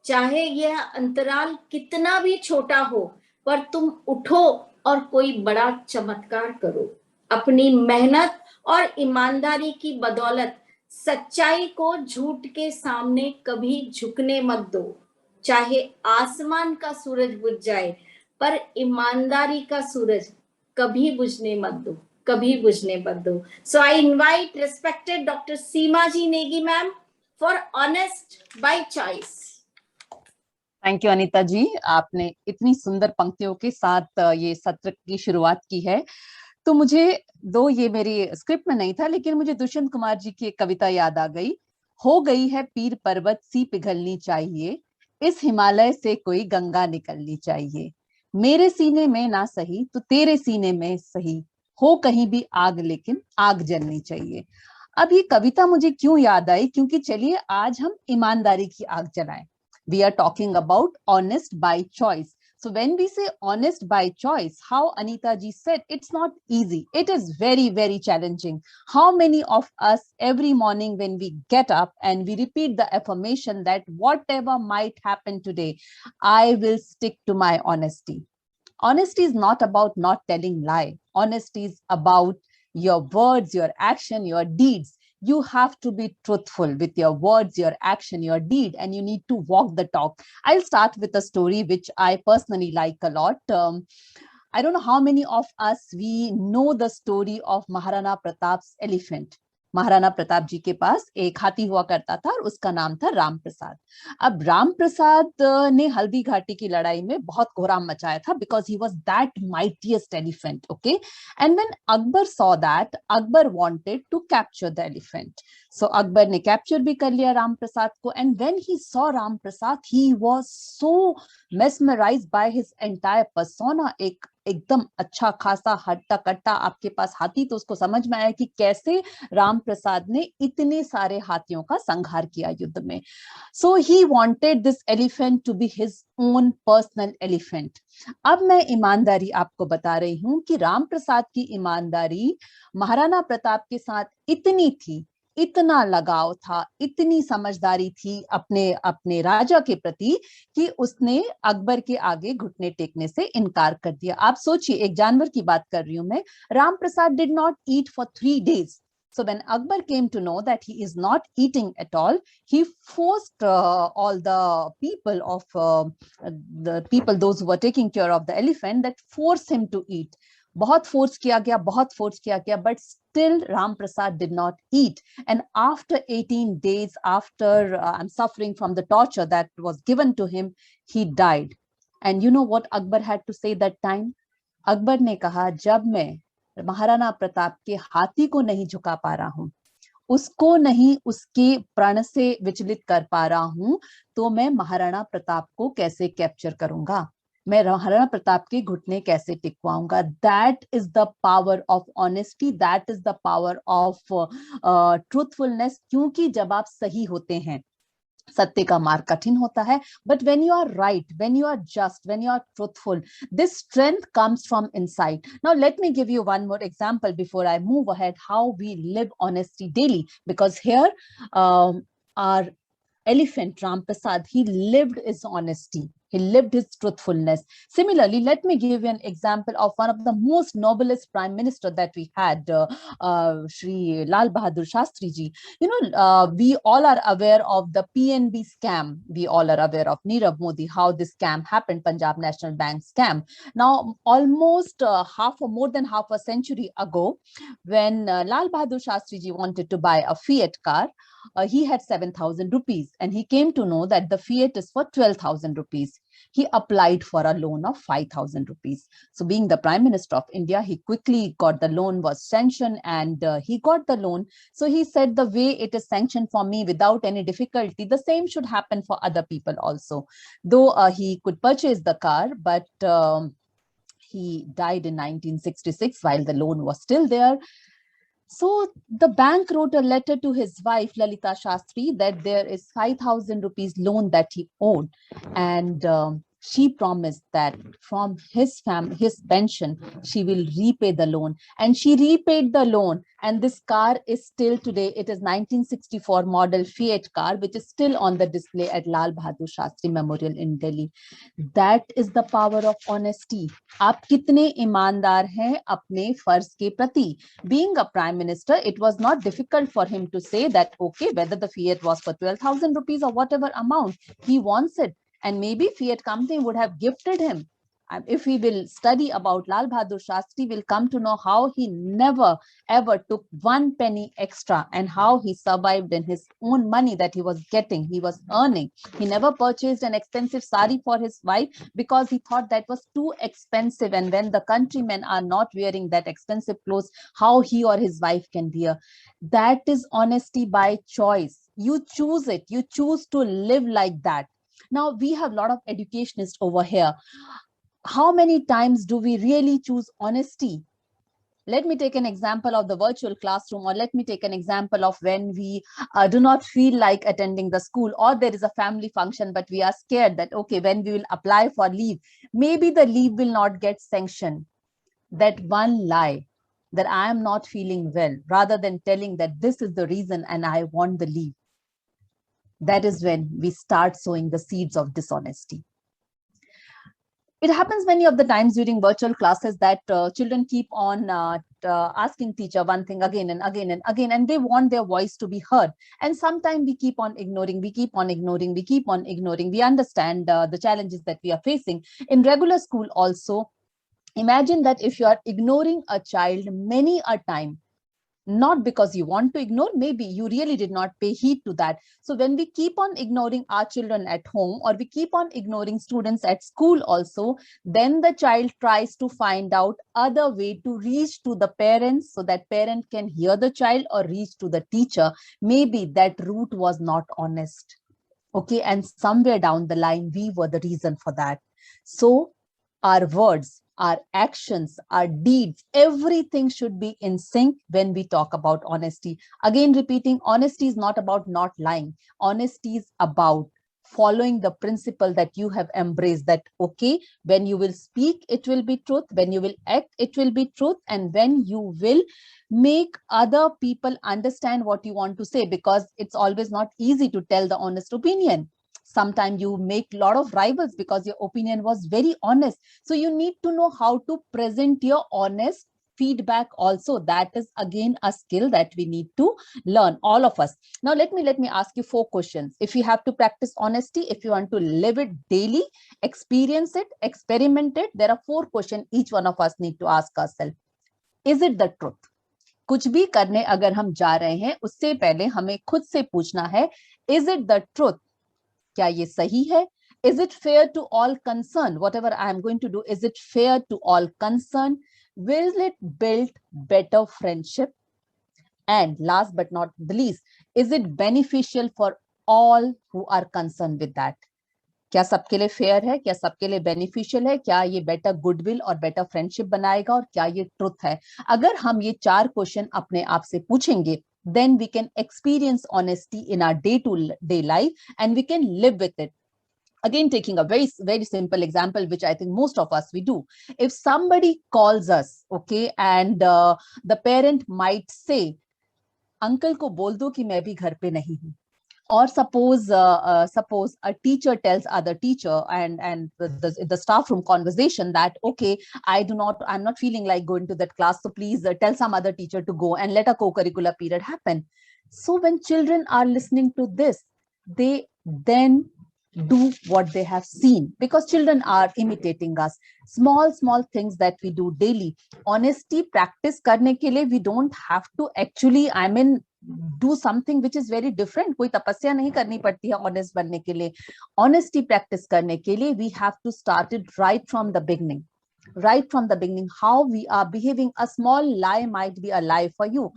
चाहे यह अंतराल कितना भी छोटा हो, पर तुम उठो और कोई बड़ा चमत्कार करो। अपनी मेहनत और ईमानदारी की बदौलत सच्चाई को झूठ के सामने कभी झुकने मत दो। चाहे आसमान का सूरज बुझ जाए, पर ईमानदारी का सूरज कभी बुझने मत दो, कभी बुझने मत दो। So I invite respected doctor Seema ji Negi ma'am for honest by choice. Thank you Anita ji, आपने इतनी सुंदर पंक्तियों के साथ ये सत्र की शुरुआत की है। तो मुझे ये मेरी स्क्रिप्ट में नहीं था, लेकिन मुझे दुष्यंत कुमार जी की एक कविता याद आ गई। हो गई है पीर पर्वत सी पिघलनी चाहिए, इस हिमालय से कोई गंगा निकलनी चाहिए। मेरे सीने में ना सही तो तेरे सीने में सही, हो कहीं भी आग लेकिन आग जलनी चाहिए। अब ये कविता मुझे क्यों याद आई, क्योंकि चलिए आज हम ईमानदारी की आग जलाएं। We are talking about honest by choice. So when we say honest by choice, how Anita ji said, it's not easy. It is very, very challenging. How many of us every morning when we get up and we repeat the affirmation that whatever might happen today, I will stick to my honesty. Honesty is not about not telling lie. Honesty is about your words, your action, your deeds. You have to be truthful with your words, your action, your deed, and you need to walk the talk. I'll start with a story which I personally like a lot. I don't know how many of us we know the story of Maharana Pratap's elephant. Maharana Pratap जी के पास एक हाथी हुआ करता था और उसका नाम था राम प्रसाद। अब राम प्रसाद ने हल्दी घाटी की लड़ाई में बहुत कोहराम मचाया था because he was that mightiest elephant, okay? And when Akbar saw that, Akbar wanted to capture the elephant. So Akbar ने कैप्चर भी कर लिया राम प्रसाद को, and when he saw Ram Prasad, he was so mesmerized by his entire persona. एकदम अच्छा खासा हट्टा कट्टा आपके पास हाथी, तो उसको समझ में आया कि कैसे राम प्रसाद ने इतने सारे हाथियों का संहार किया युद्ध में. So he wanted this elephant to be his own personal elephant. अब मैं ईमानदारी आपको बता रही हूं कि राम प्रसाद की ईमानदारी महाराणा प्रताप के साथ इतनी थी, इतना लगाव था, इतनी समझदारी थी अपने राजा के प्रति कि उसने अकबर के आगे घुटने टेकने से इनकार कर दिया. आप सोचिए, एक जानवर की बात कर रही हूं मैं. Ram Prasad did not eat for 3 days. So when Akbar came to know that he is not eating at all, he forced all the people, those who were taking care of the elephant, that forced him to eat. बहुत force किया गया, but still Ram Prasad did not eat. And after 18 days, after suffering from the torture that was given to him, he died. And you know what Akbar had to say that time? Akbar ने कहा, जब मैं महाराणा प्रताप के हाथी को नहीं झुका पा रहा हूं, उसको नहीं उसके प्रण से विचलित कर पा रहा हूं, तो मैं महाराणा प्रताप को कैसे कैप्चर करूंगा, मैं महाराणा प्रताप के घुटने कैसे टिकवाऊंगा. That is the power of honesty, that is the power of truthfulness. क्योंकि जब आप सही होते हैं, सत्य का मार्ग कठिन होता है, but when you are right, when you are just, when you are truthful, this strength comes from inside. Now let me give you one more example before I move ahead, how we live honesty daily, because here our elephant Ram Prasad, he lived his honesty, he lived his truthfulness. Similarly, let me give you an example of one of the most noblest prime minister that we had, Shri Lal Bahadur Shastri ji. You know, we all are aware of the PNB scam. We all are aware of Nirav Modi, how this scam happened, Punjab National Bank scam. Now, almost more than half a century ago, when Lal Bahadur Shastri ji wanted to buy a Fiat car, he had 7,000 rupees and he came to know that the Fiat is for 12,000 rupees. He applied for a loan of 5,000 rupees. So being the Prime Minister of India, he quickly got the loan, was sanctioned, and he got the loan. So he said, the way it is sanctioned for me without any difficulty, the same should happen for other people also. Though he could purchase the car, but he died in 1966 while the loan was still there. So the bank wrote a letter to his wife, Lalita Shastri, that there is 5,000 rupees loan that he owed. And she promised that from his pension, she will repay the loan. And she repaid the loan. And this car is still today, it is 1964 model Fiat car, which is still on the display at Lal Bahadur Shastri Memorial in Delhi. That is the power of honesty. आप कितने ईमानदार हैं अपने फर्ज के प्रति. Being a prime minister, it was not difficult for him to say that, okay, whether the Fiat was for 12,000 rupees or whatever amount, he wants it. And maybe Fiat company would have gifted him. And if we will study about Lal Bahadur Shastri, we'll come to know how he never ever took 1 penny extra and how he survived in his own money that he was getting, he was earning. He never purchased an expensive sari for his wife because he thought that was too expensive. And when the countrymen are not wearing that expensive clothes, how he or his wife can wear. That is honesty by choice. You choose it. You choose to live like that. Now, we have a lot of educationists over here. How many times do we really choose honesty? Let me take an example of the virtual classroom, or let me take an example of when we do not feel like attending the school, or there is a family function, but we are scared that, okay, when we will apply for leave, maybe the leave will not get sanctioned. That one lie, that I am not feeling well, rather than telling that this is the reason and I want the leave. That is when we start sowing the seeds of dishonesty. It happens many of the times during virtual classes that children keep on asking teacher one thing again and again and again, and they want their voice to be heard. And sometimes we keep on ignoring, we keep on ignoring, we keep on ignoring. We understand the challenges that we are facing. In regular school also, imagine that if you are ignoring a child many a time, not because you want to ignore, maybe you really did not pay heed to that. So when we keep on ignoring our children at home, or we keep on ignoring students at school also, then the child tries to find out other way to reach to the parents, so that parent can hear the child, or reach to the teacher. Maybe that route was not honest. Okay, and somewhere down the line, we were the reason for that. So our words, our actions, our deeds, everything should be in sync when we talk about honesty. Again, repeating, honesty is not about not lying. Honesty is about following the principle that you have embraced, that, okay, when you will speak, it will be truth. When you will act, it will be truth. And when you will make other people understand what you want to say, because it's always not easy to tell the honest opinion. Sometimes you make a lot of rivals because your opinion was very honest. So you need to know how to present your honest feedback also. That is again a skill that we need to learn, all of us. Now let me ask you 4 questions. If you have to practice honesty, if you want to live it daily, experience it, experiment it, there are 4 questions each one of us need to ask ourselves. Is it the truth? कुछ भी करने अगर हम जा रहे हैं उससे पहले हमें खुद से पूछना है, is it the truth? क्या ये सही है? Is it fair to all concerned? Whatever I am going to do, is it fair to all concerned? Will it build better friendship? And last but not the least, is it beneficial for all who are concerned with that? क्या सबके लिए fair है? क्या सबके लिए beneficial है? क्या ये बेटर गुडविल और बेटर फ्रेंडशिप बनाएगा? और क्या ये ट्रुथ है? अगर हम ये 4 क्वेश्चन अपने आप से पूछेंगे, then we can experience honesty in our day-to-day life and we can live with it. Again, taking a very simple example, which I think most of us we do. If somebody calls us, okay, and the parent might say, "Uncle को बोल दो कि मैं भी घर पे नहीं हूँ." Or suppose a teacher tells other teacher and the staff room conversation that, okay, I'm not feeling like going to that class, so please tell some other teacher to go and let a co-curricular period happen. So when children are listening to this, they then do what they have seen, because children are imitating us. Small things that we do daily. Honesty practice करने के लिए we don't have to actually, do something which is very different. कोई तपस्या नहीं करनी पड़ती है honest बनने के लिए. Honesty practice करने के लिए we have to start it right from the beginning. Right from the beginning, how we are behaving. A small lie might be a lie for you.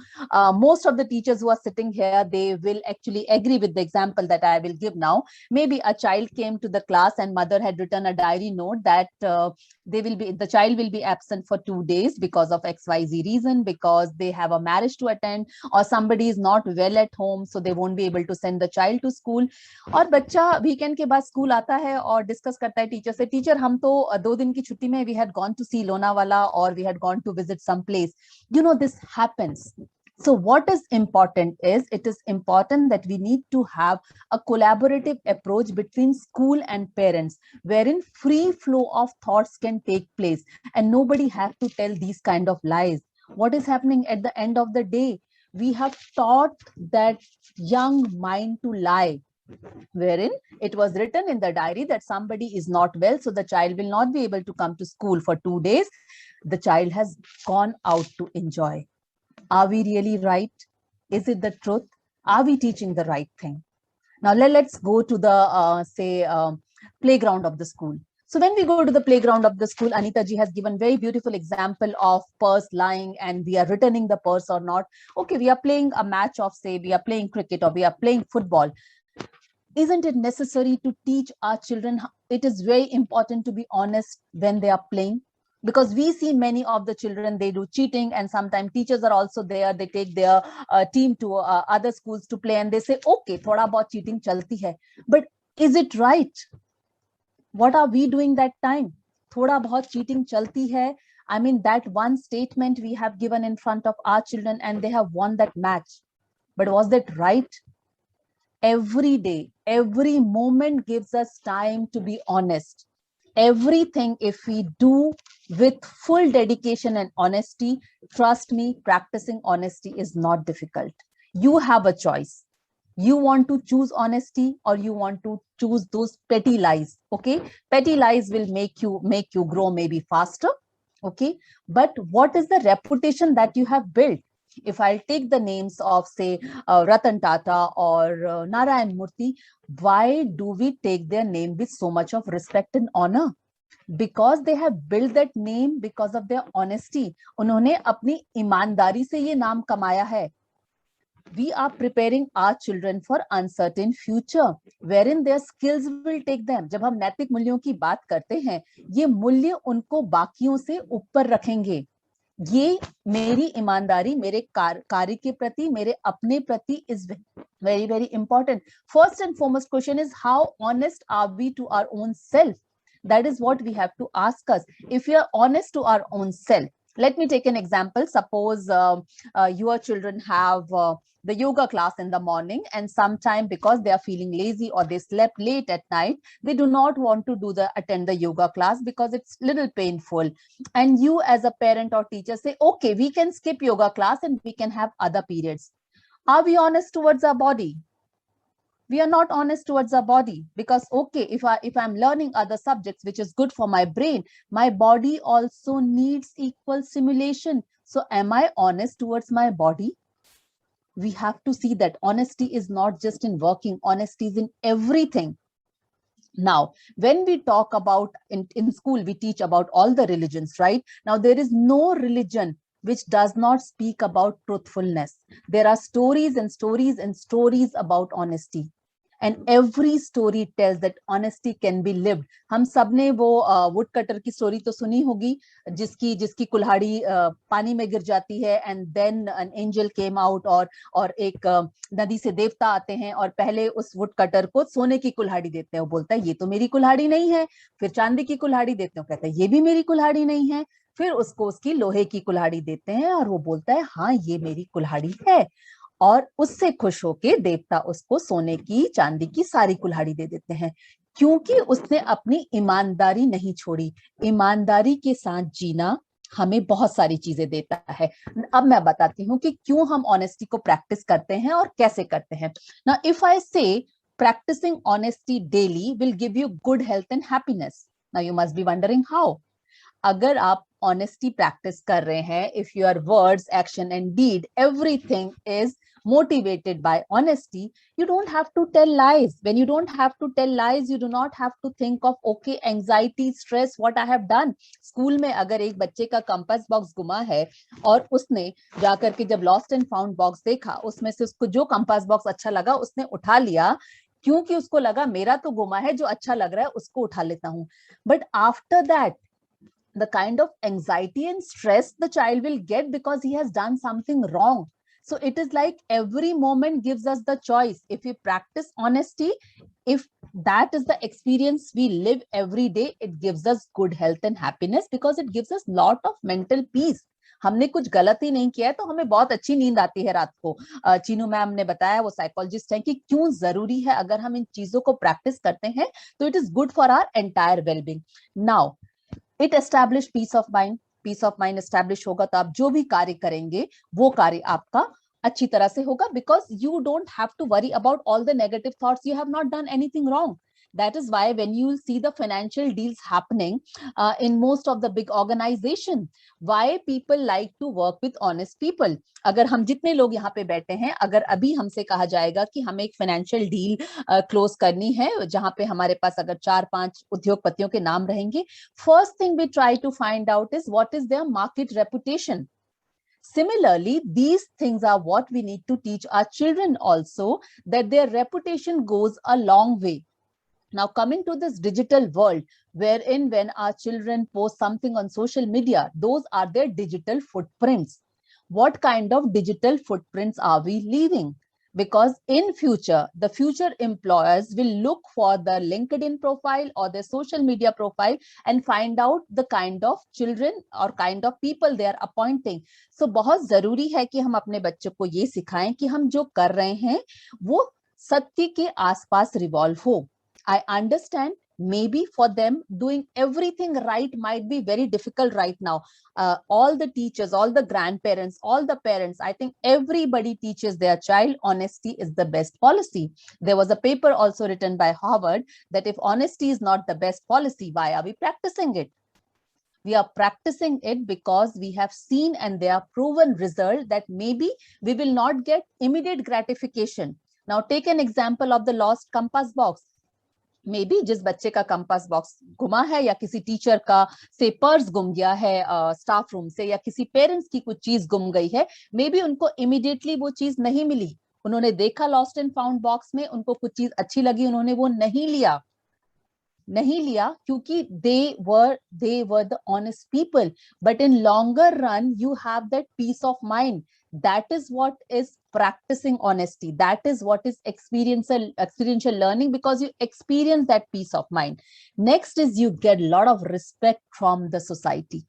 Most of the teachers who are sitting here, they will actually agree with the example that I will give now. Maybe a child came to the class and mother had written a diary note that the child will be absent for 2 days because of XYZ reason, because they have a marriage to attend, or somebody is not well at home, so they won't be able to send the child to school. और बच्चा weekend के बाद school आता है और discuss करता है teacher से, teacher हम तो 2 दिन की छुट्टी में we had gone to see Lonavala or we had gone to visit some place. You know, this happens. So what is important is, it is important that we need to have a collaborative approach between school and parents, wherein free flow of thoughts can take place and nobody have to tell these kind of lies. What is happening at the end of the day? We have taught that young mind to lie, wherein it was written in the diary that somebody is not well, so the child will not be able to come to school for 2 days. The child has gone out to enjoy. Are we really right? Is it the truth? Are we teaching the right thing? Now let's go to the playground of the school. So when we go to the playground of the school, Anita ji has given very beautiful example of purse lying and we are returning the purse or not. Okay, we are playing a match of, say, we are playing cricket or we are playing football. Isn't it necessary to teach our children? It is very important to be honest when they are playing, because we see many of the children, they do cheating, and sometimes teachers are also there. They take their team to other schools to play and they say, okay, thoda bahut cheating chalti hai. But is it right? What are we doing that time? Thoda bahut cheating chalti hai. I mean, that one statement we have given in front of our children and they have won that match. But was that right? Every day, every moment gives us time to be honest. Everything, if we do with full dedication and honesty, trust me, practicing honesty is not difficult. You have a choice. You want to choose honesty or you want to choose those petty lies. Okay, petty lies will make you grow maybe faster. Okay, but what is the reputation that you have built? If I'll take the names of, say, Ratan Tata or Narayan Murthy, why do we take their name with so much of respect and honor? Because they have built that name because of their honesty. उन्होंने अपनी ईमानदारी से ये नाम कमाया है. We are preparing our children for uncertain future, wherein their skills will take them. जब हम नैतिक मूल्यों की बात करते हैं, ये मूल्य उनको बाकियों से ऊपर रखेंगे. ये मेरी ईमानदारी मेरे कार्य के प्रति, मेरे अपने प्रति is very, very important. First and foremost question is, how honest are we to our own self? That is what we have to ask us. If we are honest to our own self, Let me take an example. Suppose your children have the yoga class in the morning, and sometime because they are feeling lazy or they slept late at night, they do not want to attend the yoga class because it's little painful. And you as a parent or teacher say, okay, we can skip yoga class and we can have other periods. Are we honest towards our body? We are not honest towards our body, because okay, if I'm learning other subjects which is good for my brain, my body also needs equal stimulation. So am I honest towards my body? We have to see that honesty is not just in working, honesty is in everything. Now, when we talk about in school, we teach about all the religions, right? Now, there is no religion which does not speak about truthfulness. There are stories and stories and stories about honesty. And every story tells that honesty can be lived. हम सब ने वो woodcutter की story तो सुनी होगी, जिसकी कुल्हाड़ी पानी में गिर जाती है, and then an angel came out, और एक नदी से देवता आते हैं और पहले उस woodcutter को सोने की कुल्हाड़ी देते हैं. वो बोलता है ये तो मेरी कुल्हाड़ी नहीं है. फिर चांदी की कुल्हाड़ी देते हैं, कहता है ये भी मेरी कुल्हाड़ी नहीं है. फिर उसको उसकी लोहे की कुल्हाड़ी देते हैं और वो बोलता है हाँ ये मेरी कुल्हाड़ी है. और उससे खुश होके देवता उसको सोने की चांदी की सारी कुल्हाड़ी दे देते हैं, क्योंकि उसने अपनी ईमानदारी नहीं छोड़ी. ईमानदारी के साथ जीना हमें बहुत सारी चीजें देता है. अब मैं बताती हूँ कि क्यों हम ऑनेस्टी को प्रैक्टिस करते हैं और कैसे करते हैं. Now, if I say practicing honesty daily will give you good health and happiness. Now you must be wondering how. अगर आप honesty practice कर रहे हैं, if your words, action and deed, everything is motivated by honesty, you don't have to tell lies. When you don't have to tell lies, you do not have to think of okay, anxiety, stress, what I have done. School में अगर एक बच्चे का compass box गुमा है और उसने जाकर के जब लॉस्ट एंड फाउंड बॉक्स देखा, उसमें से उसको जो कंपास बॉक्स अच्छा लगा उसने उठा लिया, क्योंकि उसको लगा मेरा तो गुमा है, जो अच्छा लग रहा है उसको उठा लेता हूँ. But after that, the kind of anxiety and stress the child will get because he has done something wrong. So it is like every moment gives us the choice. If we practice honesty, if that is the experience we live every day, it gives us good health and happiness because it gives us lot of mental peace. हमने कुछ गलती नहीं किया है तो हमें बहुत अच्छी नींद आती है रात को. चीनू मैम ने बताया, वो साइकोलॉजिस्ट है, कि क्यों जरूरी है अगर हम इन चीजों को प्रैक्टिस करते हैं तो it is good for our entire wellbeing. Now it establish peace of mind. Peace of mind establish होगा तो आप जो भी कार्य करेंगे वो कार्य आपका अच्छी तरह से होगा, because you don't have to worry about all the negative thoughts. You have not done anything wrong. That is why when you see the financial deals happening in most of the big organizations, why people like to work with honest people. अगर हम जितने लोग यहाँ पे बैठे हैं, अगर अभी हमसे कहा जाएगा कि हमें एक फाइनेंशियल डील क्लोज करनी है जहाँ पे हमारे पास अगर 4-5 उद्योगपतियों के नाम रहेंगे, first thing we try to find out is what is their market reputation. Similarly, these things are what we need to teach our children also, that their reputation goes a long way. Now, coming to this digital world, wherein when our children post something on social media, those are their digital footprints. What kind of digital footprints are we leaving? Because in future, the future employers will look for the LinkedIn profile or their social media profile and find out the kind of children or kind of people they are appointing. So बहुत जरूरी है कि हम अपने बच्चों को ये सिखाएं कि हम जो कर रहे हैं वो सत्य के आसपास रिवॉल्व हो. I understand maybe for them doing everything right might be very difficult right now. All the teachers, all the grandparents, all the parents, I think everybody teaches their child honesty is the best policy. There was a paper also written by Harvard that if honesty is not the best policy, why are we practicing it? We are practicing it because we have seen and they are proven result that maybe we will not get immediate gratification. Now take an example of the lost compass box. May be जिस बच्चे का compass box गुमा है या किसी teacher का से purse गुम गया है स्टाफ रूम से, या किसी पेरेंट्स की कुछ चीज गुम गई है, मे बी उनको इमीडिएटली वो चीज नहीं मिली. उन्होंने देखा लॉस्ट एंड फाउंड बॉक्स में, उनको कुछ चीज अच्छी लगी, उन्होंने वो नहीं लिया क्योंकि they were the honest people. But in longer run, you have that peace of mind. That is what is practicing honesty. That is what is experiential learning, because you experience that peace of mind. Next is you get a lot of respect from the society.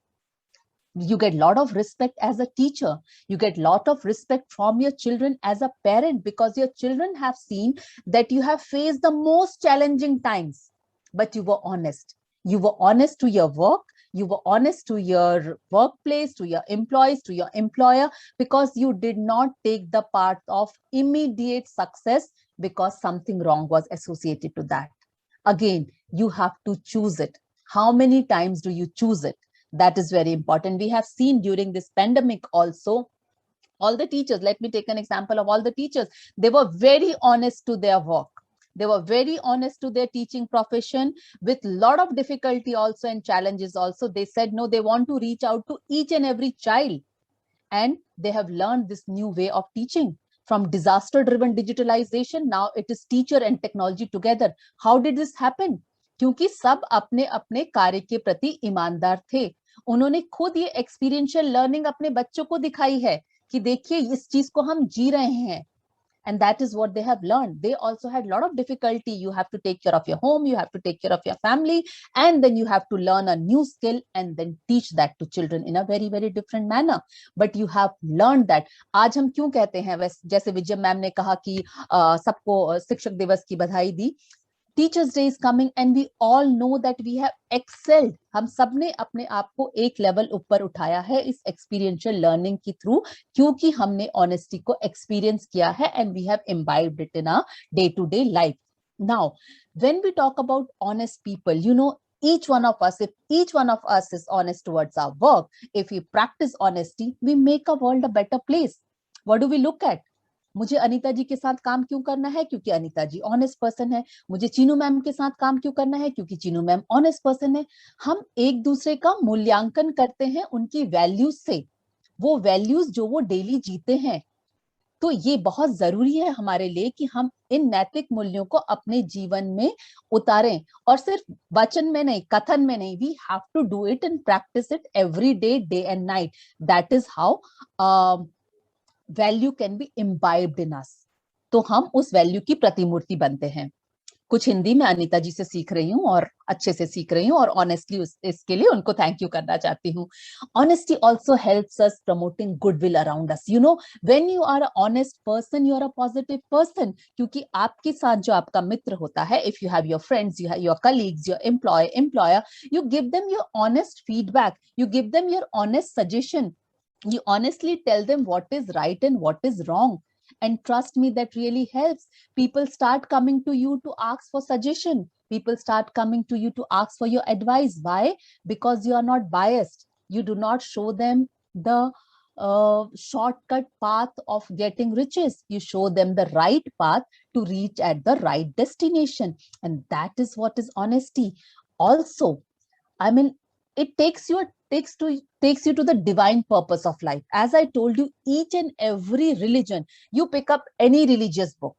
You get a lot of respect as a teacher. You get a lot of respect from your children as a parent, because your children have seen that you have faced the most challenging times, but you were honest. You were honest to your work. You were honest to your workplace, to your employees, to your employer, because you did not take the path of immediate success because something wrong was associated to that. Again, you have to choose it. How many times do you choose it? That is very important. We have seen during this pandemic also, all the teachers, let me take an example of all the teachers, they were very honest to their work. They were very honest to their teaching profession with a lot of difficulty also and challenges also. They said, no, they want to reach out to each and every child. And they have learned this new way of teaching. From disaster-driven digitalization, now it is teacher and technology together. How did this happen? क्योंकि सब अपने अपने कार्य के प्रति ईमानदार थे. उन्होंने खुद ये एक्सपीरियंशियल लर्निंग अपने बच्चों को दिखाई है कि देखिए इस चीज को हम जी रहे हैं. And that is what they have learned. They also had a lot of difficulty. You have to take care of your home, you have to take care of your family, and then you have to learn a new skill and then teach that to children in a very, very different manner. But you have learned that. आज हम क्यों कहते हैं, जैसे विजय ma'am ने कहा कि सबको शिक्षक दिवस की बधाई दी. Teachers Day is coming and we all know that we have excelled. हम सबने अपने आप को एक लेवल ऊपर उठाया है इस experiential learning के थ्रू, क्योंकि हमने honesty को experience किया है and we have imbibed it in our day-to-day life. Now, when we talk about honest people, you know, each one of us, if each one of us is honest towards our work, if we practice honesty, we make a world a better place. What do we look at? मुझे अनीता जी के साथ काम क्यों करना है? क्योंकि अनीता जी honest person है. मुझे चीनू मैम के साथ काम क्यों करना है? क्योंकि चीनू मैम ऑनेस्ट पर्सन है. हम एक दूसरे का मूल्यांकन करते हैं उनकी वैल्यूज से, वो वैल्यूज जो वो डेली जीते हैं. तो ये बहुत जरूरी है हमारे लिए कि हम इन नैतिक मूल्यों को अपने जीवन में उतारें, और सिर्फ वचन में नहीं, कथन में नहीं. We have to do it and practice it every day, day and night. That is how value can be imbibed in us. तो हम उस वैल्यू की प्रतिमूर्ति बनते हैं. कुछ हिंदी में अनीता जी से सीख रही हूँ और अच्छे से सीख रही हूँ, और ऑनेस्टली इसके लिए उनको थैंक यू करना चाहती हूँ. Honesty also helps us promoting goodwill around us. You know, when you are a honest person, you are a positive person. क्योंकि आपके साथ जो आपका मित्र होता है, if you have your friends, you have your colleagues, your employer, you give them your honest feedback, you give them your honest suggestion. You honestly tell them what is right and what is wrong. And trust me, that really helps. People start coming to you to ask for suggestion. People start coming to you to ask for your advice. Why? Because you are not biased. You do not show them the shortcut path of getting riches. You show them the right path to reach at the right destination. And that is what is honesty. Also, I mean, it takes you to the divine purpose of life. As I told you, each and every religion, you pick up any religious book,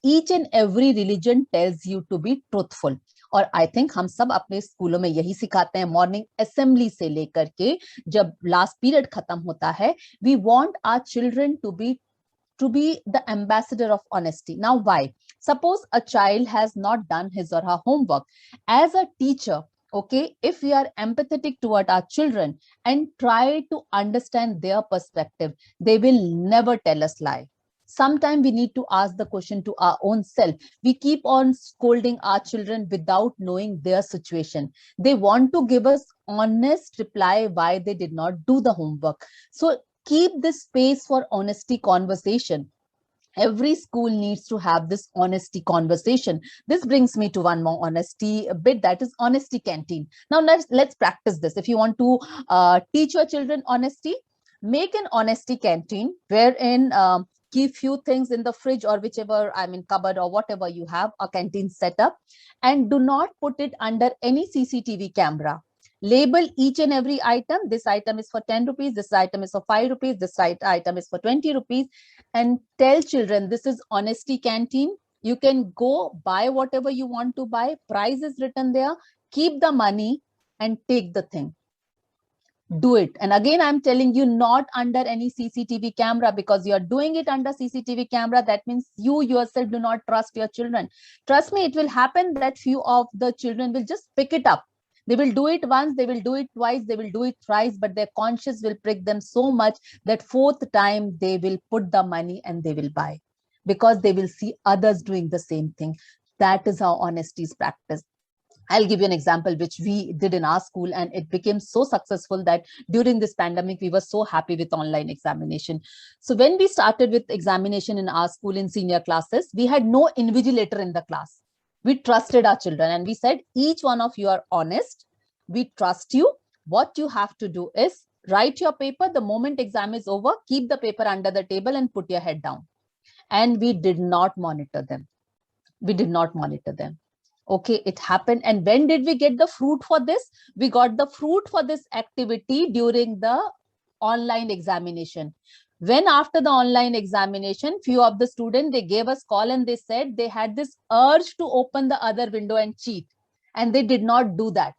each and every religion tells you to be truthful. और I think हम सब अपने स्कूलों में यही सिखाते हैं. Morning assembly से लेकर के जब लास्ट पीरियड खत्म होता है, we want our children to be the ambassador of honesty. Now, why? Suppose a child has not done his or her homework. As a teacher, okay, if we are empathetic toward our children and try to understand their perspective, they will never tell us lie. Sometimes we need to ask the question to our own self. We keep on scolding our children without knowing their situation. They want to give us honest reply why they did not do the homework. So keep this space for honesty conversation. Every school needs to have this honesty conversation. This brings me to one more honesty bit, that is honesty canteen. Now let's practice this. If you want to teach your children honesty, make an honesty canteen wherein keep few things in the fridge or whichever, I mean cupboard or whatever you have, a canteen set up, and do not put it under any CCTV camera. Label each and every item. This item is for 10 rupees. This item is for 5 rupees. This item is for 20 rupees. And tell children, this is honesty canteen. You can go buy whatever you want to buy. Price is written there. Keep the money and take the thing. Do it. And again, I'm telling you, not under any CCTV camera, because you're doing it under CCTV camera. That means you yourself do not trust your children. Trust me, it will happen that few of the children will just pick it up. They will do it once, they will do it twice, they will do it thrice, but their conscience will prick them so much that fourth time they will put the money and they will buy, because they will see others doing the same thing. That is how honesty is practiced. I'll give you an example which we did in our school, and it became so successful that during this pandemic, we were so happy with online examination. So when we started with examination in our school in senior classes, we had no invigilator in the class. We trusted our children and we said, each one of you are honest. We trust you. What you have to do is write your paper. The moment exam is over, keep the paper under the table and put your head down. And we did not monitor them. We did not monitor them. Okay, it happened. And when did we get the fruit for this? We got the fruit for this activity during the online examination. When after the online examination, few of the students, they gave us call and they said they had this urge to open the other window and cheat. And they did not do that.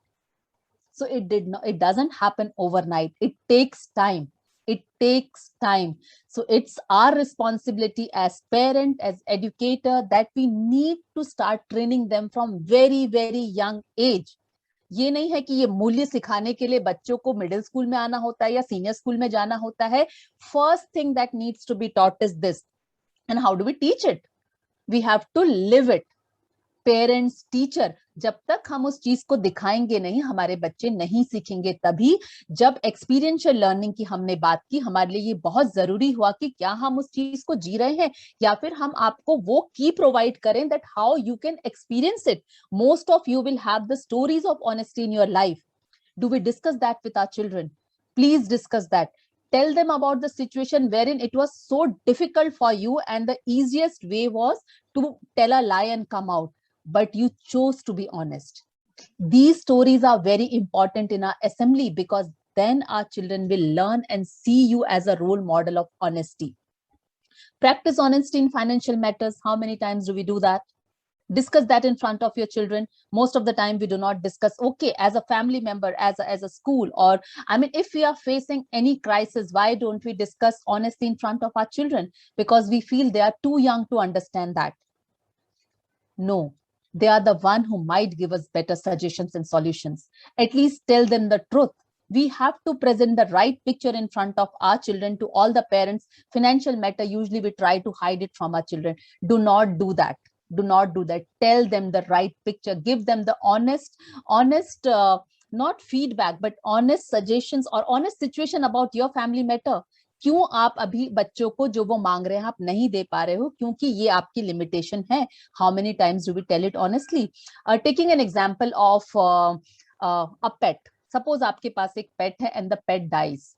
So it doesn't happen overnight. It takes time. It takes time. So it's our responsibility as parent, as educator, that we need to start training them from very, very young age. ये नहीं है कि ये मूल्य सिखाने के लिए बच्चों को मिडिल स्कूल में आना होता है या सीनियर स्कूल में जाना होता है. First thing that needs to be taught is this. And how do we teach it? We have to live it. Parents, teacher, जब तक हम उस चीज को दिखाएंगे नहीं, हमारे बच्चे नहीं सीखेंगे. तभी जब एक्सपीरियंशियल लर्निंग की हमने बात की, हमारे लिए ये बहुत जरूरी हुआ कि क्या हम उस चीज को जी रहे हैं या फिर हम आपको वो की प्रोवाइड करें that how you can experience it. Most of you will have the stories of honesty in your life. Do we discuss that with our children? Please discuss that. Tell them about the situation wherein it was so difficult for you and the easiest way was to tell a lie and come out. But you chose to be honest. These stories are very important in our assembly because then our children will learn and see you as a role model of honesty. Practice honesty in financial matters. How many times do we do that? Discuss that in front of your children. Most of the time we do not discuss, okay, as a family member, as a school, or I mean, if we are facing any crisis, why don't we discuss honesty in front of our children? Because we feel they are too young to understand that. No. They are the one who might give us better suggestions and solutions. At least tell them the truth. We have to present the right picture in front of our children to all the parents. Financial matter, usually we try to hide it from our children. Do not do that. Do not do that. Tell them the right picture. Give them the honest, not feedback, but honest suggestions or honest situation about your family matter. क्यों आप अभी बच्चों को जो वो मांग रहे हैं आप नहीं दे पा रहे हो? क्योंकि ये आपकी लिमिटेशन है. How many times do we tell it honestly? Taking an example of a pet. Suppose आपके पास एक pet है and the pet dies.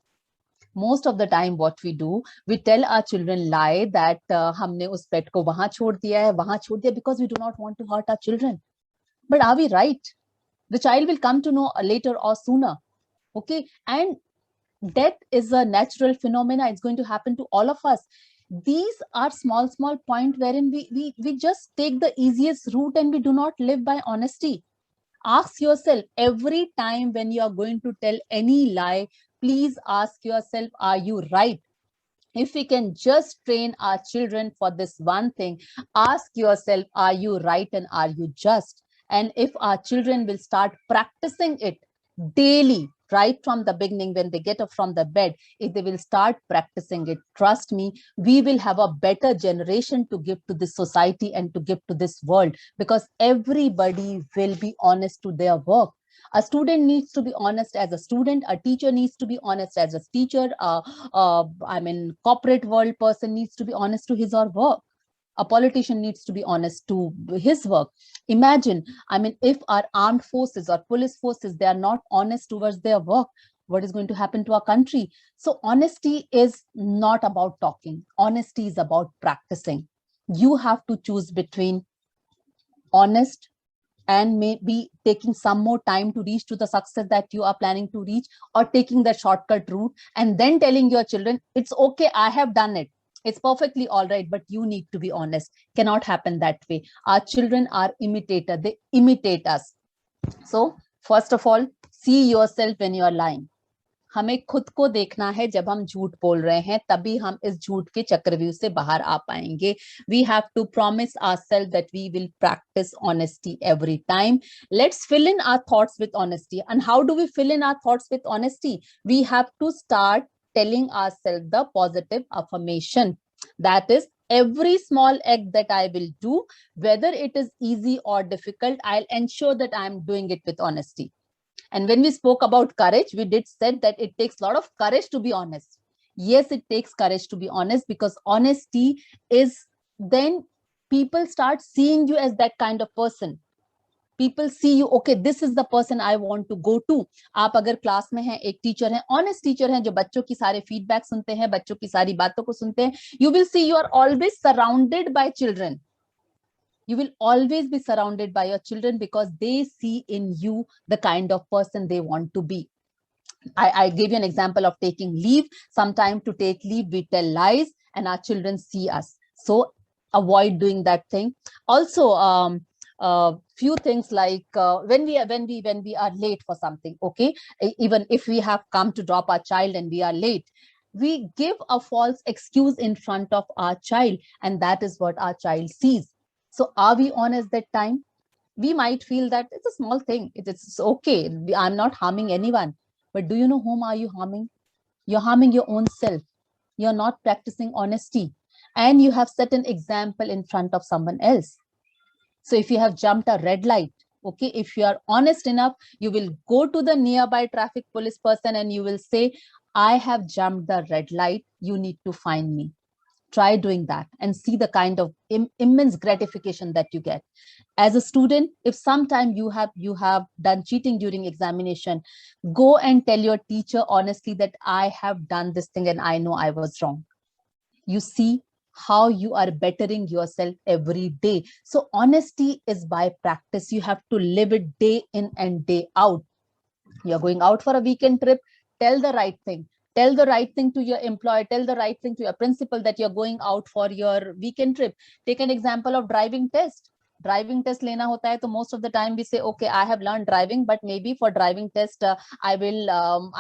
Most of the time what we do, we tell our children lie that हमने उस pet को वहां छोड़ दिया because we do not want to hurt our children. But are we right? The child will come to know later or sooner. Okay, and death is a natural phenomena. It's going to happen to all of us. These are small points wherein we just take the easiest route and we do not live by honesty. Ask yourself every time when you are going to tell any lie, please ask yourself, are you right? If we can just train our children for this one thing, ask yourself, are you right and are you just? And if our children will start practicing it daily, right from the beginning, when they get up from the bed, if they will start practicing it, trust me, we will have a better generation to give to this society and to give to this world, because everybody will be honest to their work. A student needs to be honest as a student. A teacher needs to be honest as a teacher. Corporate world person needs to be honest to his or work. A politician needs to be honest to his work. Imagine, if our armed forces or police forces, they are not honest towards their work, what is going to happen to our country? So honesty is not about talking. Honesty is about practicing. You have to choose between honest and maybe taking some more time to reach to the success that you are planning to reach, or taking the shortcut route and then telling your children, it's okay, I have done it. It's perfectly all right, but you need to be honest. Cannot happen that way. Our children are imitators. They imitate us. So first of all, see yourself when you are lying. हमें खुद को देखना है जब हम झूठ बोल रहे हैं, तभी हम इस झूठ के चक्रव्यूह से बाहर आ पाएंगे. We have to promise ourselves that we will practice honesty every time. Let's fill in our thoughts with honesty. And how do we fill in our thoughts with honesty? We have to start telling ourselves the positive affirmation. That is, every small act that I will do, whether it is easy or difficult, I'll ensure that I'm doing it with honesty. And when we spoke about courage, we did said that it takes a lot of courage to be honest. Yes, it takes courage to be honest, because honesty is, then people start seeing you as that kind of person. People see you, okay, this is the person I want to go to. आप अगर class में हैं, एक teacher हैं, honest teacher हैं, जो बच्चों की सारे फीडबैक सुनते हैं, बच्चों की सारी बातों को सुनते हैं, you will see you are always surrounded by children. You will always be surrounded by your children because they see in you the kind of person they want to be. I gave you an example of taking leave. Sometimes to take leave, we tell lies and our children see us. So avoid doing that thing. Also, few things like when we are late for something, okay, even if we have come to drop our child and we are late, we give a false excuse in front of our child, and that is what our child sees. So are we honest that time? We might feel that it's a small thing. It's okay. I'm not harming anyone. But do you know whom are you harming? You're harming your own self. You're not practicing honesty. And you have set an example in front of someone else. So if you have jumped a red light, okay, if you are honest enough, you will go to the nearby traffic police person and you will say, I have jumped the red light. You need to find me. Try doing that and see the kind of immense gratification that you get. As a student, if sometime you have done cheating during examination, go and tell your teacher honestly that I have done this thing and I know I was wrong. You see how you are bettering yourself every day. So honesty is by practice. You have to live it day in and day out. You're going out for a weekend trip, tell the right thing. Tell the right thing to your employer, tell the right thing to your principal that you're going out for your weekend trip. Take an example of driving test. Driving test lena hota hai, so most of the time we say, okay, I have learned driving, but maybe for driving test, I will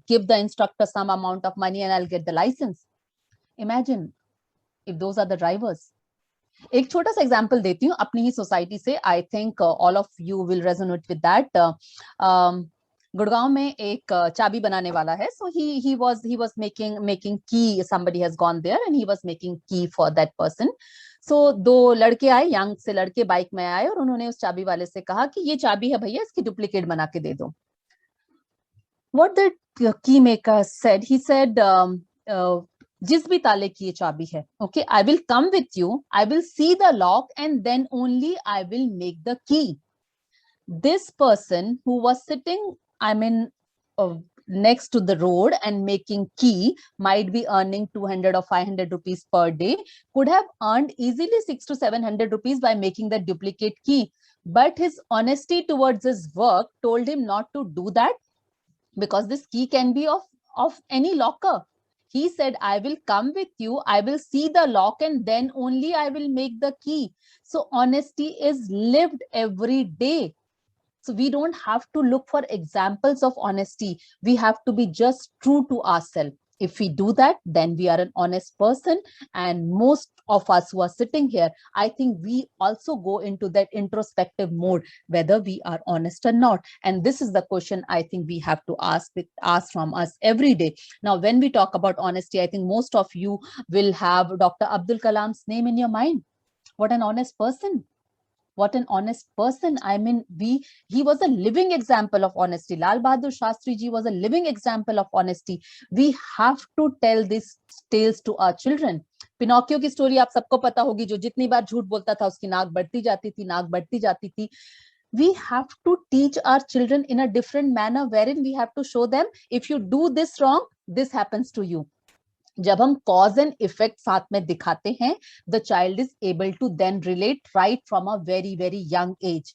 give the instructor some amount of money and I'll get the license. Imagine if those are the drivers. एक छोटा सा example देती हूँ अपनी ही society से. I think all of you will resonate with that. Gurgaon में एक चाबी बनाने वाला है. So he was making key. Somebody has gone there and he was making key for that person. So दो लड़के आए, यंग से लड़के बाइक में आए और उन्होंने उस चाबी वाले से कहा कि ये चाबी है भैया, इसकी डुप्लीकेट बना के दे दो. What the key maker said, he said, जिस भी ताले की ये चाबी है, okay, I will come with you, I will see the lock and then only I will make the key. This person who was sitting, next to the road and making key might be earning 200 or 500 rupees per day, could have earned easily 600 to 700 rupees by making the duplicate key. But his honesty towards his work told him not to do that because this key can be of any locker. He said, I will come with you, I will see the lock and then only I will make the key. So honesty is lived every day. So we don't have to look for examples of honesty. We have to be just true to ourselves. If we do that, then we are an honest person. And most of us who are sitting here, I think we also go into that introspective mode, whether we are honest or not. And this is the question I think we have to ask from us every day. Now, when we talk about honesty, I think most of you will have Dr. Abdul Kalam's name in your mind. What an honest person. What an honest person. I mean, he was a living example of honesty. Lal Bahadur Shastri ji was a living example of honesty. We have to tell these tales to our children. Pinocchio की story आप सबको पता होगी, जो जितनी बार झूठ बोलता था उसकी नाक बढ़ती जाती थी. We have to teach our children in a different manner, wherein we have to show them, if you do this wrong, this happens to you. जब हम cause and effect साथ में दिखाते हैं, the child is able to then relate right from a very, very young age.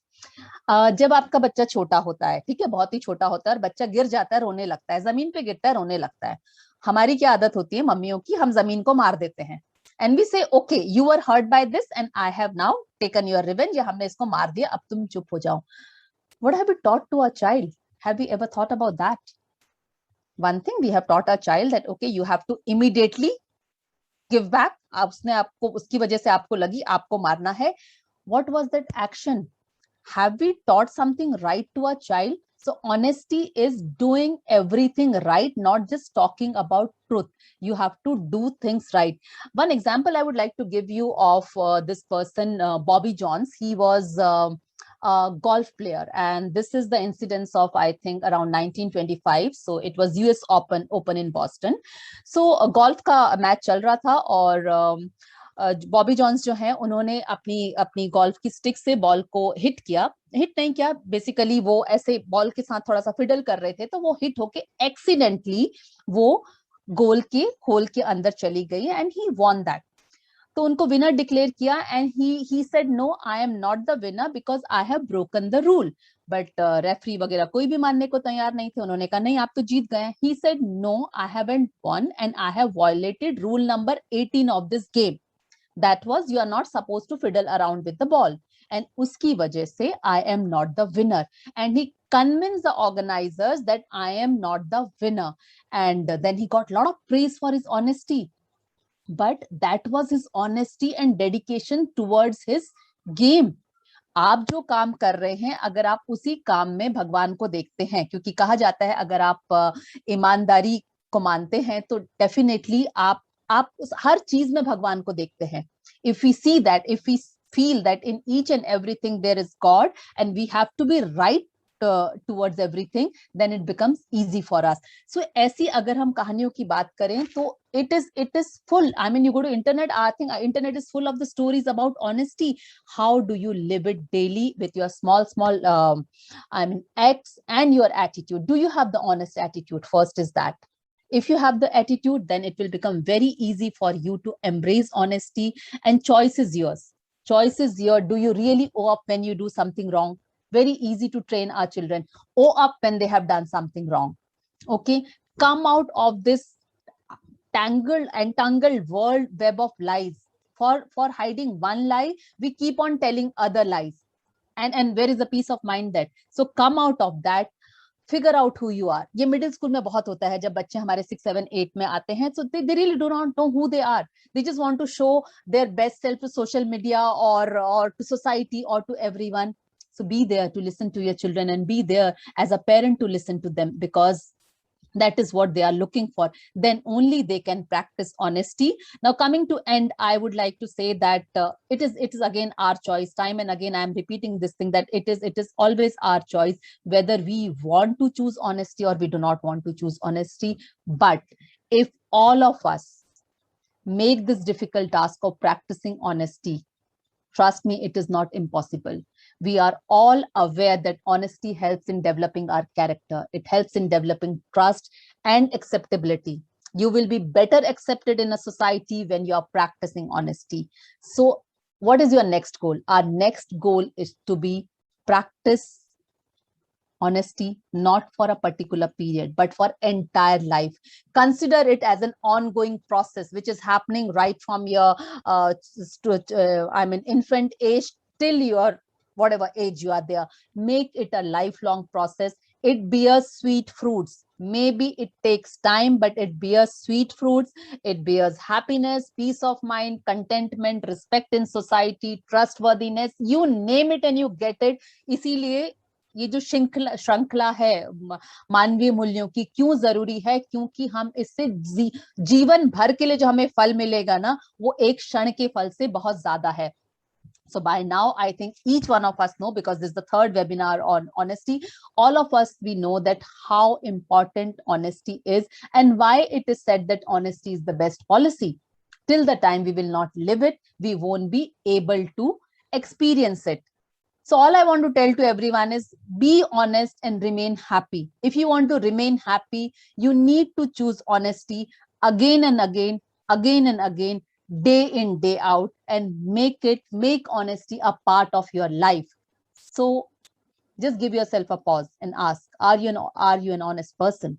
जब आपका बच्चा छोटा होता है, ठीक है, बहुत ही छोटा होता है और बच्चा गिर जाता है, रोने लगता है, जमीन पे गिरता है, रोने लगता है. हमारी क्या आदत होती है मम्मियों की, हम जमीन को मार देते हैं. And we say, okay, you were hurt by this and I have now taken your revenge. या हमने इसको मार दिया, अब तुम चुप हो जाओ. What have we taught to our child? Have we ever thought about that? one thing, we have taught our child that okay, you have to immediately give back. उसने आपको उसकी वजह से आपको लगी आपको मारना है. What was that action? Have we taught something right to our child? So honesty is doing everything right, not just talking about truth. You have to do things right. One example I would like to give you of this person, Bobby Jones. He was a golf player, and this is the incidence of, I think, around 1925. So it was US Open in Boston. So golf का match चल रहा था और Bobby Johns जो हैं उन्होंने अपनी golf की स्टिक से बॉल को हिट नहीं किया, बेसिकली वो ऐसे बॉल के साथ थोड़ा सा फिडल कर रहे थे, तो वो हिट होके एक्सीडेंटली वो गोल के होल के अंदर चली गई एंड ही वॉन दैट. तो उनको विनर डिक्लेयर किया and he said no, I am not the winner because I have broken the rule. But referee वगैरह कोई भी मानने को तैयार नहीं थे. उन्होंने कहा नहीं, आप तो जीत गए. He said no, I haven't won and I have violated rule number 18 of this game. That was, you are not supposed to fiddle around with the ball, and uski wajah se I am not the winner. And he convinced the organizers that I am not the winner, and then he got a lot of praise for his honesty. But that was his honesty and dedication towards his game. आप जो काम कर रहे हैं, अगर आप उसी काम में भगवान को देखते हैं, क्योंकि कहा जाता है अगर आप ईमानदारी को मानते हैं तो डेफिनेटली आप उस हर चीज में भगवान को देखते हैं. If we see that, if we feel that in each and everything there is God and we have to be right towards everything, then it becomes easy for us. So ऐसी अगर हम कहानियों की बात करें तो it is full. I mean, you go to internet, I think internet is full of the stories about honesty. How do you live it daily with your small acts and your attitude? Do you have the honest attitude? First is that. If you have the attitude, then it will become very easy for you to embrace honesty, and choice is yours. Choice is yours. Do you really owe up when you do something wrong? Very easy to train our children. Owe up when they have done something wrong. Okay. Come out of this entangled world web of lies. For hiding one lie, we keep on telling other lies. And where is the peace of mind that? So come out of that. Figure out who you are. ये middle school में बहुत होता है जब बच्चे हमारे 6, 7, 8 में आते हैं. So they really do not know who they are. They just want to show their best self to social media or to society or to everyone. So be there to listen to your children and be there as a parent to listen to them, because that is what they are looking for. Then only they can practice honesty. Now coming to end, I would like to say that it is again our choice. Time and again I am repeating this thing, that it is always our choice whether we want to choose honesty or we do not want to choose honesty. But if all of us make this difficult task of practicing honesty, trust me, it is not impossible. We are all aware that honesty helps in developing our character. It helps in developing trust and acceptability. You will be better accepted in a society when you are practicing honesty. So what is your next goal? Our next goal is to practice honesty, not for a particular period, but for entire life. Consider it as an ongoing process, which is happening right from your infant age till your whatever age you are there. Make it a lifelong process. It bears sweet fruits. Maybe it takes time, but it bears sweet fruits. It bears happiness, peace of mind, contentment, respect in society, trustworthiness. You name it and you get it. इसीलिए ये जो श्रृंखला है मानवीय मूल्यों की क्यों जरूरी है? क्योंकि हम इससे जीवन भर के लिए जो हमें फल मिलेगा ना, वो एक क्षण के फल से बहुत ज्यादा है. So by now, I think each one of us know, because this is the third webinar on honesty, all of us, we know that how important honesty is and why it is said that honesty is the best policy. Till the time we will not live it, we won't be able to experience it. So all I want to tell to everyone is be honest and remain happy. If you want to remain happy, you need to choose honesty again and again, day in, day out, and make honesty a part of your life. So just give yourself a pause and ask, are you an honest person?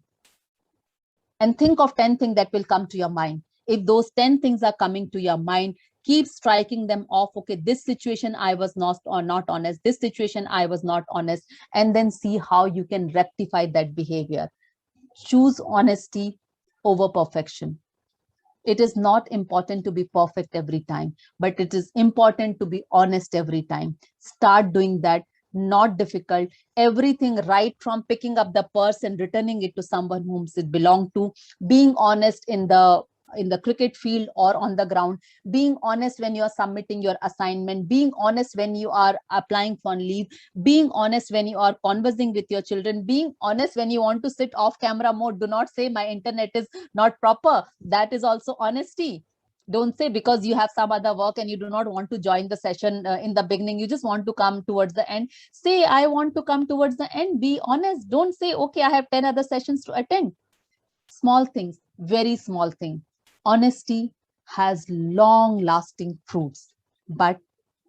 And think of 10 things that will come to your mind. If those 10 things are coming to your mind, keep striking them off. Okay, this situation I was not honest. This situation I was not honest. And then see how you can rectify that behavior. choose honesty over perfection. It is not important to be perfect every time, but it is important to be honest every time. Start doing that. Not difficult. Everything, right from picking up the purse and returning it to someone whom it belonged to, being honest in the cricket field or on the ground, being honest when you are submitting your assignment, being honest when you are applying for leave, being honest when you are conversing with your children, being honest when you want to sit off camera mode. Do not say my internet is not proper. That is also honesty. Don't say because you have some other work and you do not want to join the session in the beginning, you just want to come towards the end. Say, I want to come towards the end. Be honest. Don't say, okay, I have 10 other sessions to attend. Small things, very small thing. Honesty has long lasting fruits, but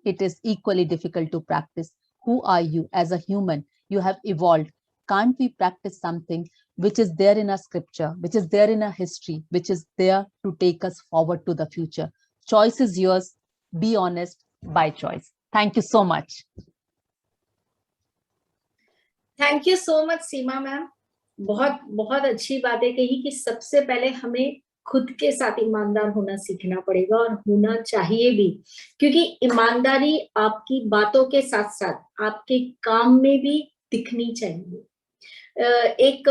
it is equally difficult to practice. Who are you as a human? You have evolved. Can't we practice something which is there in a scripture, which is there in a history, which is there to take us forward to the future? Choice is yours. Be honest by choice. Thank you so much. Thank you so much Seema ma'am. बहुत बहुत अच्छी बातें कही कि सबसे पहले हमें खुद के साथ ईमानदार होना सीखना पड़ेगा और होना चाहिए भी, क्योंकि ईमानदारी आपकी बातों के साथ साथ आपके काम में भी दिखनी चाहिए. एक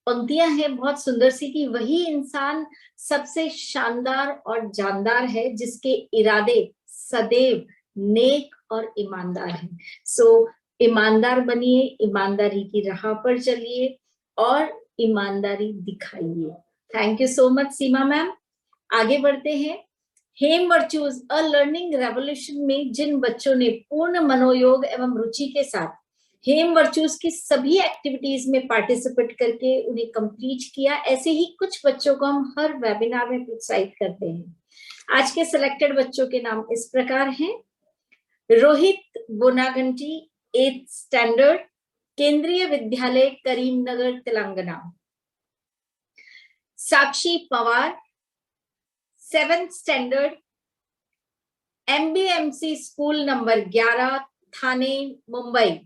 पंक्तियां हैं बहुत सुंदर सी कि वही इंसान सबसे शानदार और जानदार है जिसके इरादे सदैव नेक और ईमानदार हैं. सो ईमानदार बनिए, ईमानदारी की राह पर चलिए और ईमानदारी दिखाइए. Thank you so much Seema ma'am. आगे बढ़ते हैं. हेम वर्चूज अ लर्निंग रेवोल्यूशन में जिन बच्चों ने पूर्ण मनोयोग एवं रुचि के साथ हेम वर्चूज की सभी एक्टिविटीज में पार्टिसिपेट करके उन्हें कंप्लीट किया, ऐसे ही कुछ बच्चों को हम हर वेबिनार में प्रोत्साहित करते हैं. आज के सिलेक्टेड बच्चों के नाम इस प्रकार हैं. Rohit बोनागंटी, 8th standard, Kendriya Vidyalaya Karimnagar Telangana. Sakshi Pawar, 7th standard, MBMC school number 11, Thane, Mumbai.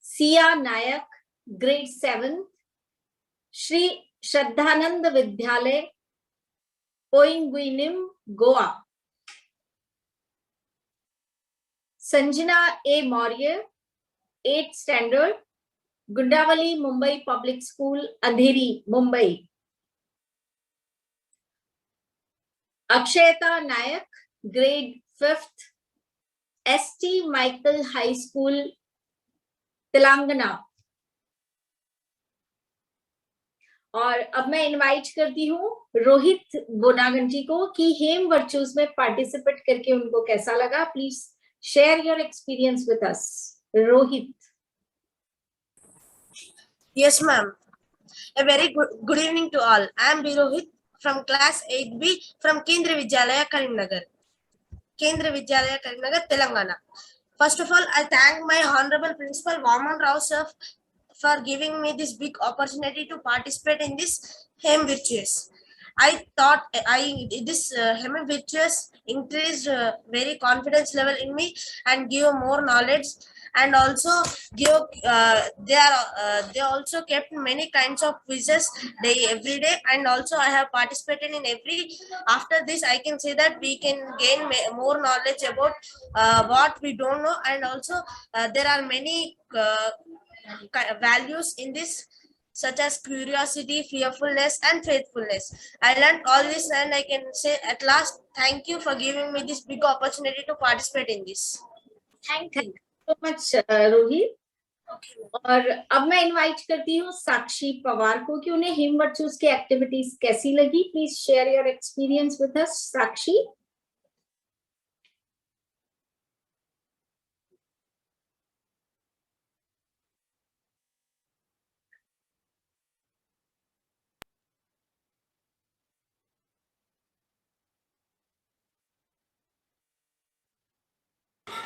Siya Nayak, grade 7, Shri Shraddhanand Vidyalaya, Poinguinim, Goa. Sanjana A Maurya, 8th standard, Gundavali Mumbai public school, Andheri, Mumbai. Akshayata Nayak, grade 5th, ST Michael high school, Telangana. और अब मैं इनवाइट करती हूँ रोहित बोनागंटी को कि हेम वर्चूज में पार्टिसिपेट करके उनको कैसा लगा. Please share your experience with us. Rohit. Yes, ma'am. A very good evening to all. I am B. Rohit from class 8B from Kendriya Vidyalaya, Karimnagar. Kendriya Vidyalaya, Karimnagar, Telangana. First of all, I thank my Honorable Principal Vaman Rao sir for giving me this big opportunity to participate in this HEM Virtuous. I thought this HEM Virtuous increased very confidence level in me and give more knowledge, and also give they also kept many kinds of quizzes every day, and also I have participated in every. After this, I can say that we can gain more knowledge about what we don't know, and also there are many values in this, such as curiosity, fearfulness, and faithfulness. I learned all this, and I can say at last, thank you for giving me this big opportunity to participate in this. Thank you so much, Rohit. और अब मैं invite करती हूँ साक्षी पवार को कि उन्हें हेम virtues की activities कैसी लगी. Please share your experience with us, Sakshi.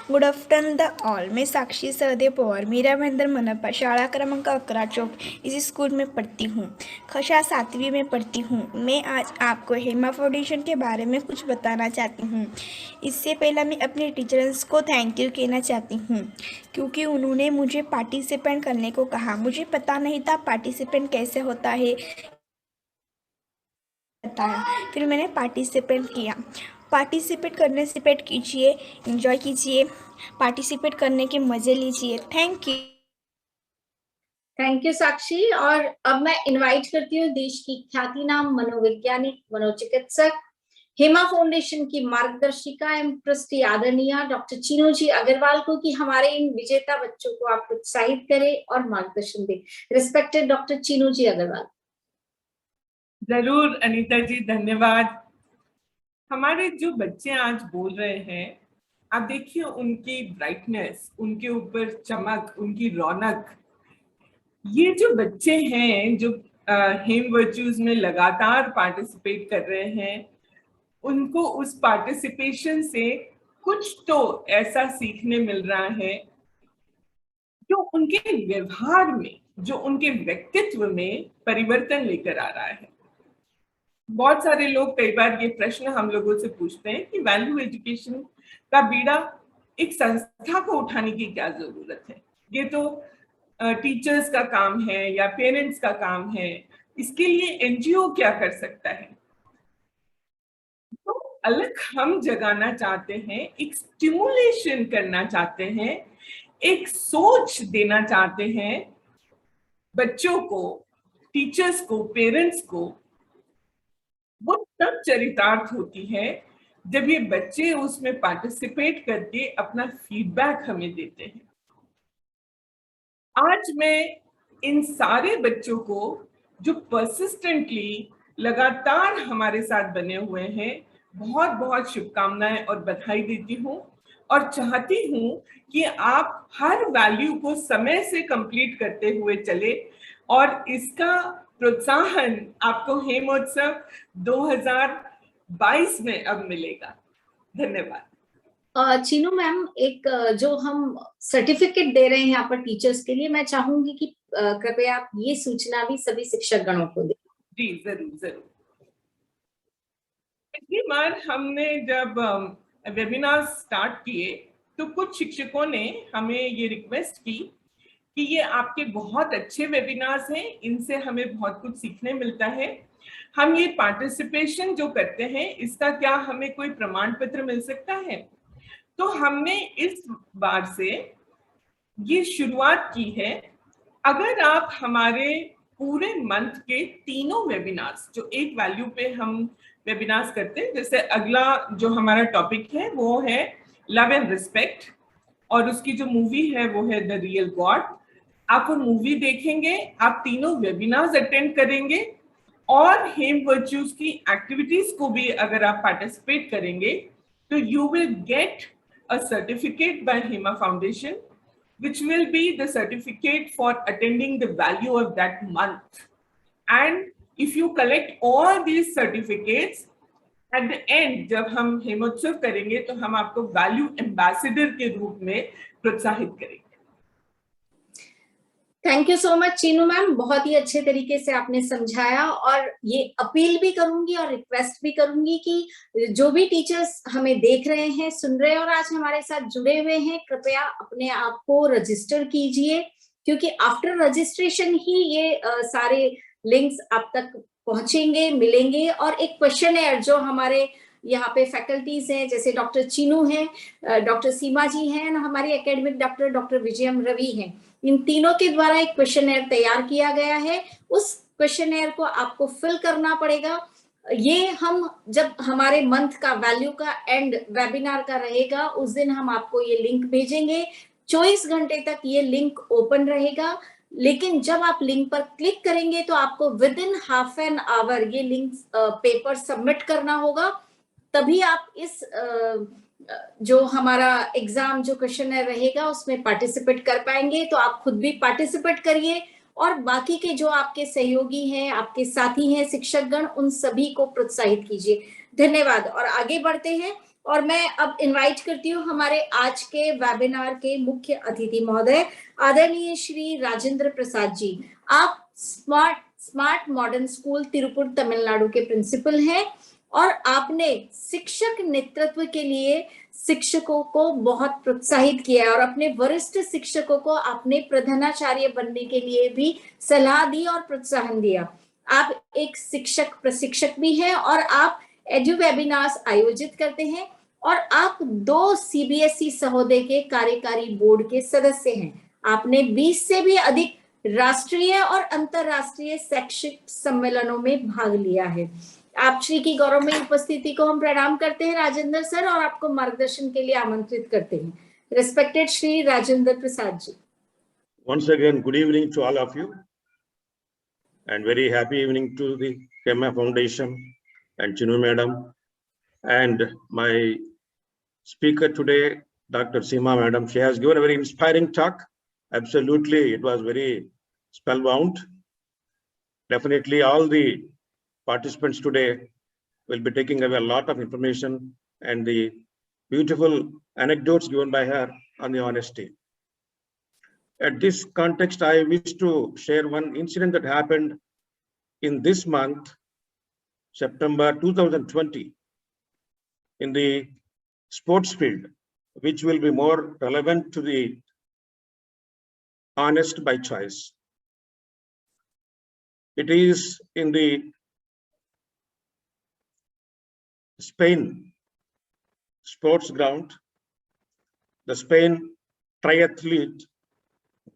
Good afternoon the all. मैं साक्षी सहदेव पवार मीरा महेंद्र मनपा शाला क्रमांक 11 चौक इसी स्कूल में पढ़ती हूँ। कक्षा 7वीं में पढ़ती हूँ। मैं आज आपको हेमा फाउंडेशन के बारे में कुछ बताना चाहती हूँ। इससे पहले मैं अपने टीचर्स को थैंक यू कहना चाहती हूँ क्योंकि उन्होंने मुझे पार्टिसिपेट करने को कहा। मुझे पता नहीं था पार्टिसिपेट कैसे होता है, बताया, फिर मैंने पार्टिसिपेट किया। पार्टिसिपेट करने से पेट कीजिए, एंजॉय कीजिए, पार्टिसिपेट करने के मजे लीजिए। Thank you. थैंक यू साक्षी। और अब मैं इनवाइट करती हूँ देश की ख्यातिनाम मनोवैज्ञानिक, मनोचिकित्सक, हेमा फाउंडेशन की मार्गदर्शिका एवं ट्रस्टी आदरणीय डॉक्टर चीनू जी अग्रवाल को कि हमारे इन विजेता बच्चों को आप प्रोत्साहित करें और मार्गदर्शन दें। रिस्पेक्टेड डॉक्टर चीनू जी अग्रवाल। जरूर अनीता जी, धन्यवाद। हमारे जो बच्चे आज बोल रहे हैं, आप देखिए उनकी ब्राइटनेस, उनके ऊपर चमक, उनकी रौनक। ये जो बच्चे हैं जो हेम वर्च्यूज में लगातार पार्टिसिपेट कर रहे हैं, उनको उस पार्टिसिपेशन से कुछ तो ऐसा सीखने मिल रहा है जो उनके व्यवहार में, जो उनके व्यक्तित्व में परिवर्तन लेकर आ रहा है। बहुत सारे लोग कई बार ये प्रश्न हम लोगों से पूछते हैं कि वैल्यू एजुकेशन का बीड़ा एक संस्था को उठाने की क्या जरूरत है, ये तो टीचर्स का काम है या पेरेंट्स का काम है, इसके लिए एनजीओ क्या कर सकता है। तो अलग हम जगाना चाहते हैं, एक स्टिमुलेशन करना चाहते हैं, एक सोच देना चाहते हैं बच्चों को, टीचर्स को, पेरेंट्स को। वो तब चरितार्थ होती है जब ये बच्चे उसमें पार्टिसिपेट करके अपना फीडबैक हमें देते हैं। आज मैं इन सारे बच्चों को जो परसिस्टेंटली लगातार हमारे साथ बने हुए हैं, बहुत बहुत शुभकामनाएं और बधाई देती हूँ और चाहती हूँ कि आप हर वैल्यू को समय से कंप्लीट करते हुए चले और इसका प्रोत्साहन आपको हेमोत्सव 2022 में अब मिलेगा। धन्यवाद। चीनू मैम, एक जो हम सर्टिफिकेट दे रहे हैं यहाँ पर टीचर्स के लिए, मैं चाहूंगी कि कृपया आप ये सूचना भी सभी शिक्षक गणों को दें। जी जरूर जरूर। पिछली बार हमने जब वेबिनार स्टार्ट किए तो कुछ शिक्षकों ने हमें ये रिक्वेस्ट की कि ये आपके बहुत अच्छे वेबिनार्स हैं, इनसे हमें बहुत कुछ सीखने मिलता है। हम ये पार्टिसिपेशन जो करते हैं इसका क्या हमें कोई प्रमाण पत्र मिल सकता है? तो हमने इस बार से ये शुरुआत की है। अगर आप हमारे पूरे मंथ के तीनों वेबिनार्स, जो एक वैल्यू पे हम वेबिनार्स करते हैं, जैसे अगला जो हमारा टॉपिक है वो है लव एंड रिस्पेक्ट और उसकी जो मूवी है वो है द रियल गॉड। आप वो मूवी देखेंगे, आप तीनों वेबिनार्स अटेंड करेंगे और हेम वर्च्यूज की एक्टिविटीज को भी अगर आप पार्टिसिपेट करेंगे तो you will get a certificate bye Hema foundation which will be the certificate for attending the value of that month. And if you collect all these certificates, at the end जब हम हेमोत्सव करेंगे तो हम आपको वैल्यू एम्बेसडर के रूप में प्रोत्साहित करेंगे। Thank you so much Chinu ma'am, बहुत ही अच्छे तरीके से आपने समझाया और ये अपील भी करूंगी और रिक्वेस्ट भी करूंगी कि जो भी टीचर्स हमें देख रहे हैं, सुन रहे हैं और आज हमारे साथ जुड़े हुए हैं, कृपया अपने आप को रजिस्टर कीजिए क्योंकि आफ्टर रजिस्ट्रेशन ही ये सारे लिंक्स आप तक पहुंचेंगे, मिलेंगे। और एक क्वेश्चन है जो हमारे यहाँ पे फैकल्टीज हैं, जैसे डॉक्टर चीनू हैं, डॉक्टर सीमा जी हैं, हमारी एकेडमिक डॉक्टर विजयम रवि हैं, इन तीनों के द्वारा एक क्वेश्चनएयर तैयार किया गया है। उस क्वेश्चनएयर को आपको फिल करना पड़ेगा। ये हम जब हमारे मंथ का वैल्यू का एंड वेबिनार का रहेगा उस दिन हम आपको ये लिंक भेजेंगे। 24 घंटे तक ये लिंक ओपन रहेगा, लेकिन जब आप लिंक पर क्लिक करेंगे तो आपको with in half an hour ये लिंक पेपर सबमिट करना होगा, तभी आप इस जो हमारा एग्जाम जो क्वेश्चनएयर रहेगा उसमें पार्टिसिपेट कर पाएंगे। तो आप खुद भी पार्टिसिपेट करिए और बाकी के जो आपके सहयोगी हैं, आपके साथी हैं शिक्षकगण, उन सभी को प्रोत्साहित कीजिए। धन्यवाद। और आगे बढ़ते हैं, और मैं अब इनवाइट करती हूँ हमारे आज के वेबिनार के मुख्य अतिथि महोदय आदरणीय श्री राजेंद्र प्रसाद जी। आप smart modern school Tiruppur Tamil Nadu के प्रिंसिपल हैं और आपने शिक्षक नेतृत्व के लिए शिक्षकों को बहुत प्रोत्साहित किया है और अपने वरिष्ठ शिक्षकों को आपने प्रधानाचार्य बनने के लिए भी सलाह दी और प्रोत्साहन दिया। आप एक शिक्षक प्रशिक्षक भी हैं और आप एडु वेबिनार्स आयोजित करते हैं और आप 2 CBSE सहोदय के कार्यकारी बोर्ड के सदस्य हैं। आपने 20 से भी अधिक राष्ट्रीय और अंतरराष्ट्रीय शैक्षिक सम्मेलनों में भाग लिया है। आप श्री की गौरव में उपस्थिति को हम प्रणाम करते हैं राजेंद्र सर और आपको मार्गदर्शन के लिए आमंत्रित करते हैं। Respected Shri Rajendra Prasad ji. Once again, good evening to all of you, and very happy evening to the HEMA Foundation and Chinu Madam, and my speaker today, Dr. Seema Madam. She has given a very inspiring talk. Absolutely, it was very spellbound. Definitely, all the participants today will be taking away a lot of information and the beautiful anecdotes given by her on the honesty. At this context, I wish to share one incident that happened in this month, September 2020, in the sports field, which will be more relevant to the honest by choice. It is in the Spain sports ground. The Spain triathlete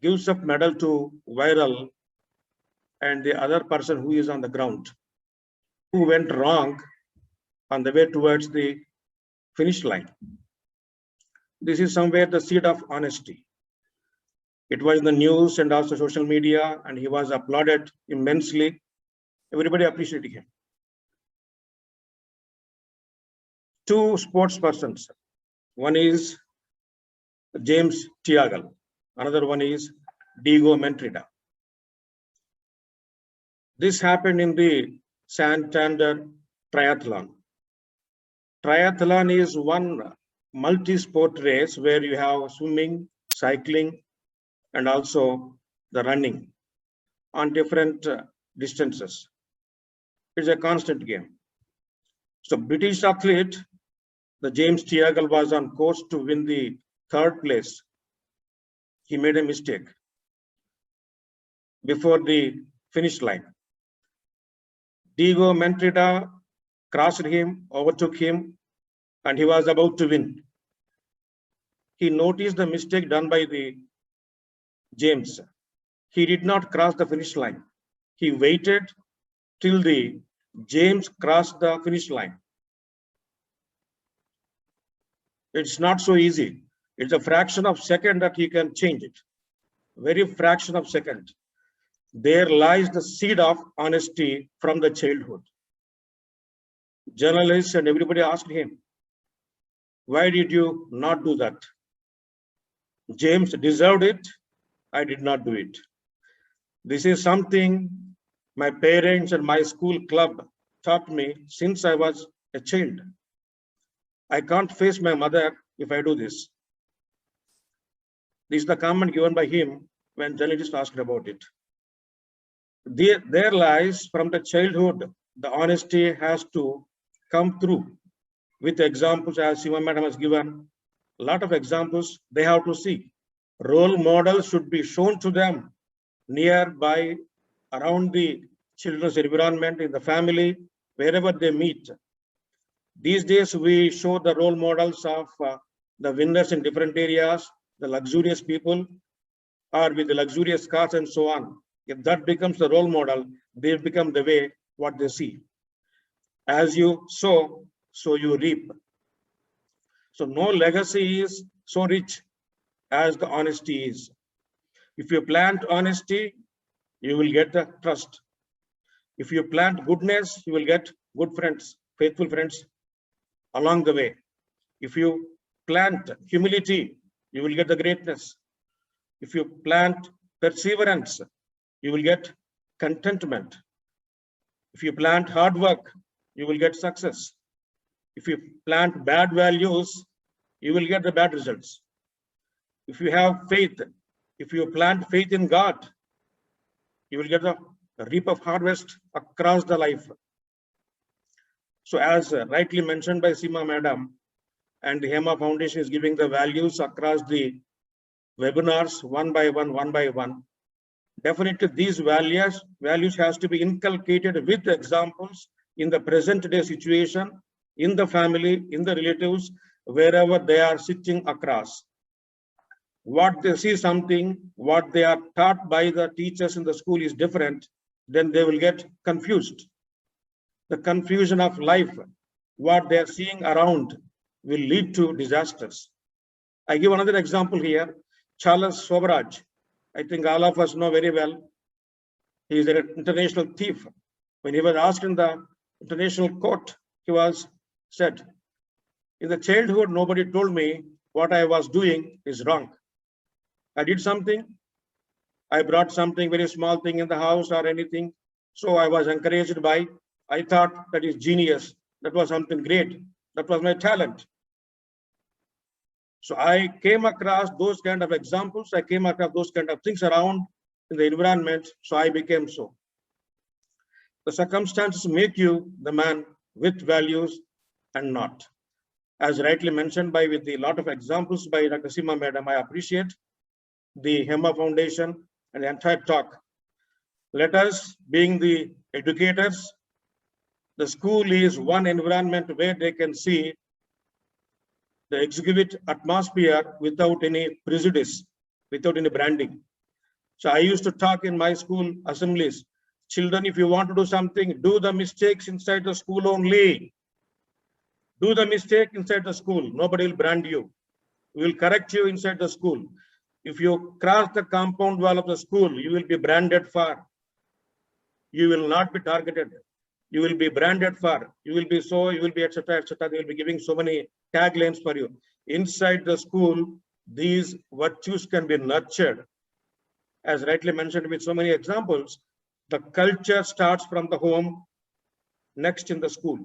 gives up medal to viral and the other person who is on the ground, who went wrong on the way towards the finish line. This is somewhere the seed of honesty. It was in the news and also social media, and he was applauded immensely. Everybody appreciated him. 2 sports persons. One is James Tiagal. Another one is Diego Mentrida. This happened in the Santander Triathlon. Triathlon is one multi-sport race where you have swimming, cycling, and also the running on different distances. It's a constant game. So British athlete, the James Tiagal, was on course to win the 3rd place. He made a mistake before the finish line. Diego Mentrida crossed him, overtook him, and he was about to win. He noticed the mistake done by the James. He did not cross the finish line. He waited till the James crossed the finish line. It's not so easy. It's a fraction of a second that he can change it. Very fraction of a second. There lies the seed of honesty from the childhood. Journalists and everybody asked him, why did you not do that? James deserved it. I did not do it. This is something my parents and my school club taught me since I was a child. I can't face my mother if I do this. This is the comment given by him when journalists asked about it. There lies from the childhood, the honesty has to come through with examples, as Seema Madam has given. A lot of examples they have to see. Role models should be shown to them nearby, around the children's environment, in the family, wherever they meet. These days, we show the role models of the winners in different areas, the luxurious people, or with the luxurious cars and so on. If that becomes the role model, they become the way what they see. As you sow, so you reap. So no legacy is so rich as the honesty is. If you plant honesty, you will get the trust. If you plant goodness, you will get good friends, faithful friends along the way. If you plant humility, you will get the greatness. If you plant perseverance, you will get contentment. If you plant hard work, you will get success. If you plant bad values, you will get the bad results. If you have faith, if you plant faith in God, you will get the reap of harvest across the life. So as rightly mentioned by Seema Madam, and the Hema Foundation is giving the values across the webinars one by one. Definitely these values has to be inculcated with examples in the present day situation, in the family, in the relatives, wherever they are sitting across. What they see something, what they are taught by the teachers in the school is different, then they will get confused. The confusion of life, what they are seeing around, will lead to disasters. I give another example here. Charles Swaraj, I think all of us know very well. He is an international thief. When he was asked in the international court, he was said, in the childhood, nobody told me what I was doing is wrong. I did something. I brought something, very small thing in the house or anything. So I was encouraged by, I thought that is genius. That was something great. That was my talent. So I came across those kind of examples. I came across those kind of things around in the environment. So I became so. The circumstances make you the man with values and not. As rightly mentioned by with a lot of examples by Dr. Seema Madam, I appreciate the Hema Foundation and the entire talk. Let us, being the educators, the school is one environment where they can see the exhibit atmosphere without any prejudice, without any branding. So I used to talk in my school assemblies, children, if you want to do something, do the mistakes inside the school only. Do the mistake inside the school. Nobody will brand you. We will correct you inside the school. If you cross the compound wall of the school, you will be branded for. You will not be targeted. You will be branded for. You will be so, you will be etc. etc. They will be giving so many taglines for you. Inside the school, these virtues can be nurtured. As rightly mentioned with so many examples, the culture starts from the home, next in the school.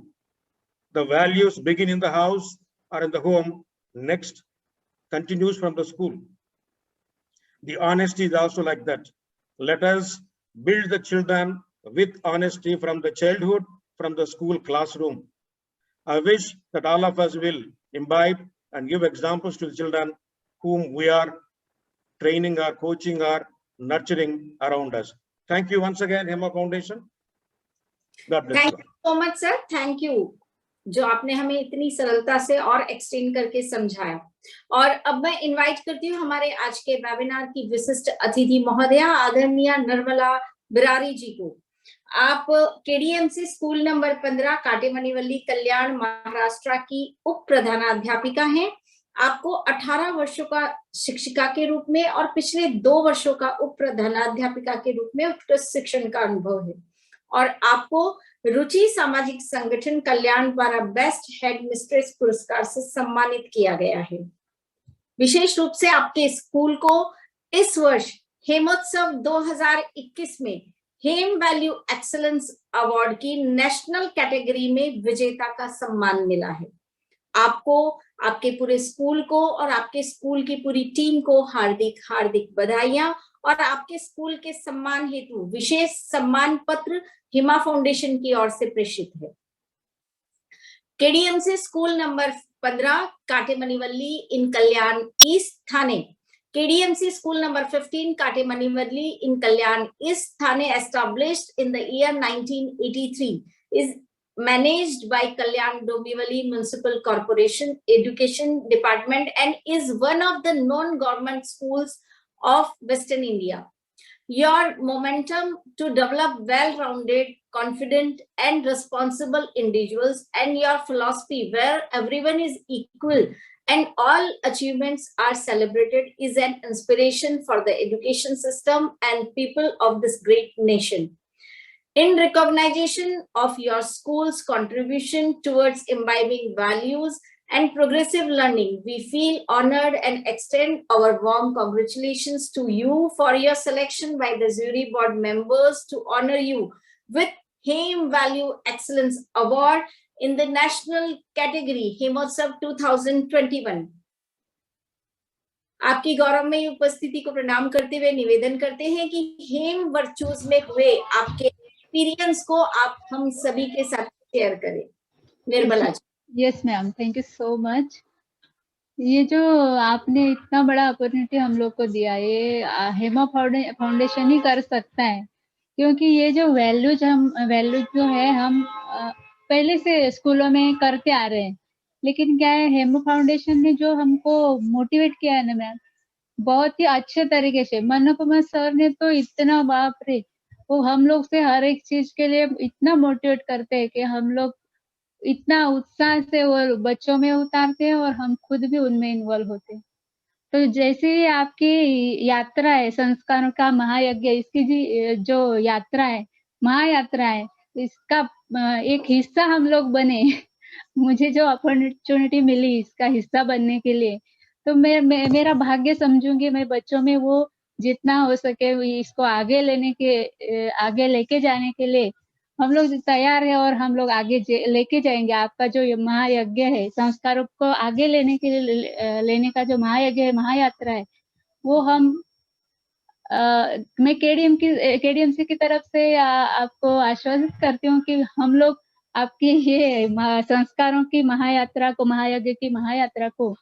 The values begin in the house or in the home, next continues from the school. The honesty is also like that. Let us build the children with honesty from the childhood, from the school classroom. I wish that all of us will imbibe and give examples to the children whom we are training or coaching or nurturing around us. Thank you once again, Hema Foundation. God bless you. Thank you so much, sir. Thank you. जो आपने हमें इतनी सरलता से और extend करके समझाया। और अब मैं इनवाइट करती हूँ हमारे आज के वेबिनार की विशिष्ट अतिथि महोदया आदरणीय निर्मला बिरारी जी को। आप केडीएमसी स्कूल नंबर 15 काटेमनीवली कल्याण महाराष्ट्र की उप प्रधानाध्यापिका हैं। आपको 18 वर्षों का शिक्षिका के रूप में और पिछले 2 वर्षों का उप प्रधानाध्यापिका के रूप में उत्कृष्ट शिक्षण का अनुभव है और आपको रुचि सामाजिक संगठन कल्याण द्वारा बेस्ट हेड मिस्ट्रेस पुरस्कार से सम्मानित किया गया है। विशेष रूप से आपके स्कूल को इस वर्ष हेमोत्सव 2021 में हेम वैल्यू एक्सीलेंस अवार्ड की नेशनल कैटेगरी में विजेता का सम्मान मिला है। आपको, आपके पूरे स्कूल को और आपके स्कूल की पूरी टीम को हार्दिक हार्दिक बधाइयां और आपके स्कूल के सम्मान हेतु विशेष सम्मान पत्र हिमा फाउंडेशन की ओर से प्रेषित है। KDMC school number 15 काटेमनीवली in Kalyan east Thane, KDMC school number 15 Katemanivalli in Kalyan East Thane, established in the year 1983, is managed by Kalyan Dombivali Municipal Corporation Education Department and is one of the non-government schools of Western India. Your momentum to develop well-rounded, confident and responsible individuals and your philosophy where everyone is equal and all achievements are celebrated is an inspiration for the education system and people of this great nation. In recognition of your school's contribution towards imbibing values and progressive learning, we feel honored and extend our warm congratulations to you for your selection by the jury board members to honor you with HAME Value Excellence Award in the national category Hemotsav 2021. आपकी गौरवमयी उपस्थिति को प्रणाम करते हुए निवेदन करते हैं कि हेम वर्चूज में हुए आपके एक्सपीरियंस को आप हम सभी के साथ शेयर करें। Nirmala ji. Yes ma'am, thank you so much. ये जो आपने इतना बड़ा अपॉर्चुनिटी हम लोग को दिया, ये हेमा फाउंडेशन ही कर सकता है, क्योंकि ये जो वैल्यूज जो है हम पहले से स्कूलों में करते आ रहे हैं, लेकिन क्या है, हेमा फाउंडेशन ने जो हमको मोटिवेट किया है ना मैम, बहुत ही अच्छे तरीके से। मनोपमा सर ने तो इतना, बाप रे, वो हम लोग से हर एक चीज के लिए इतना मोटिवेट करते हैं कि हम लोग इतना उत्साह से वो बच्चों में उतारते हैं और हम खुद भी उनमें इन्वॉल्व होते हैं। तो जैसे ही आपकी यात्रा है संस्कारों का महायज्ञ, इसकी जो यात्रा है, महायात्रा है, इसका एक हिस्सा हम लोग बने। मुझे जो अपॉर्चुनिटी मिली इसका हिस्सा बनने के लिए, तो मेरा भाग्य समझूंगी मैं। बच्चों में वो जितना हो सके इसको आगे लेके जाने के लिए हम लोग तैयार है और हम लोग आगे लेके जाएंगे। आपका जो महायज्ञ है, संस्कारों को आगे लेने का जो महायज्ञ है, महायात्रा है, वो हम मैं केडीएमसी की तरफ से आपको आश्वासित करती हूँ कि हम लोग आपकी ये संस्कारों की महायात्रा को, महायज्ञ की महायात्रा को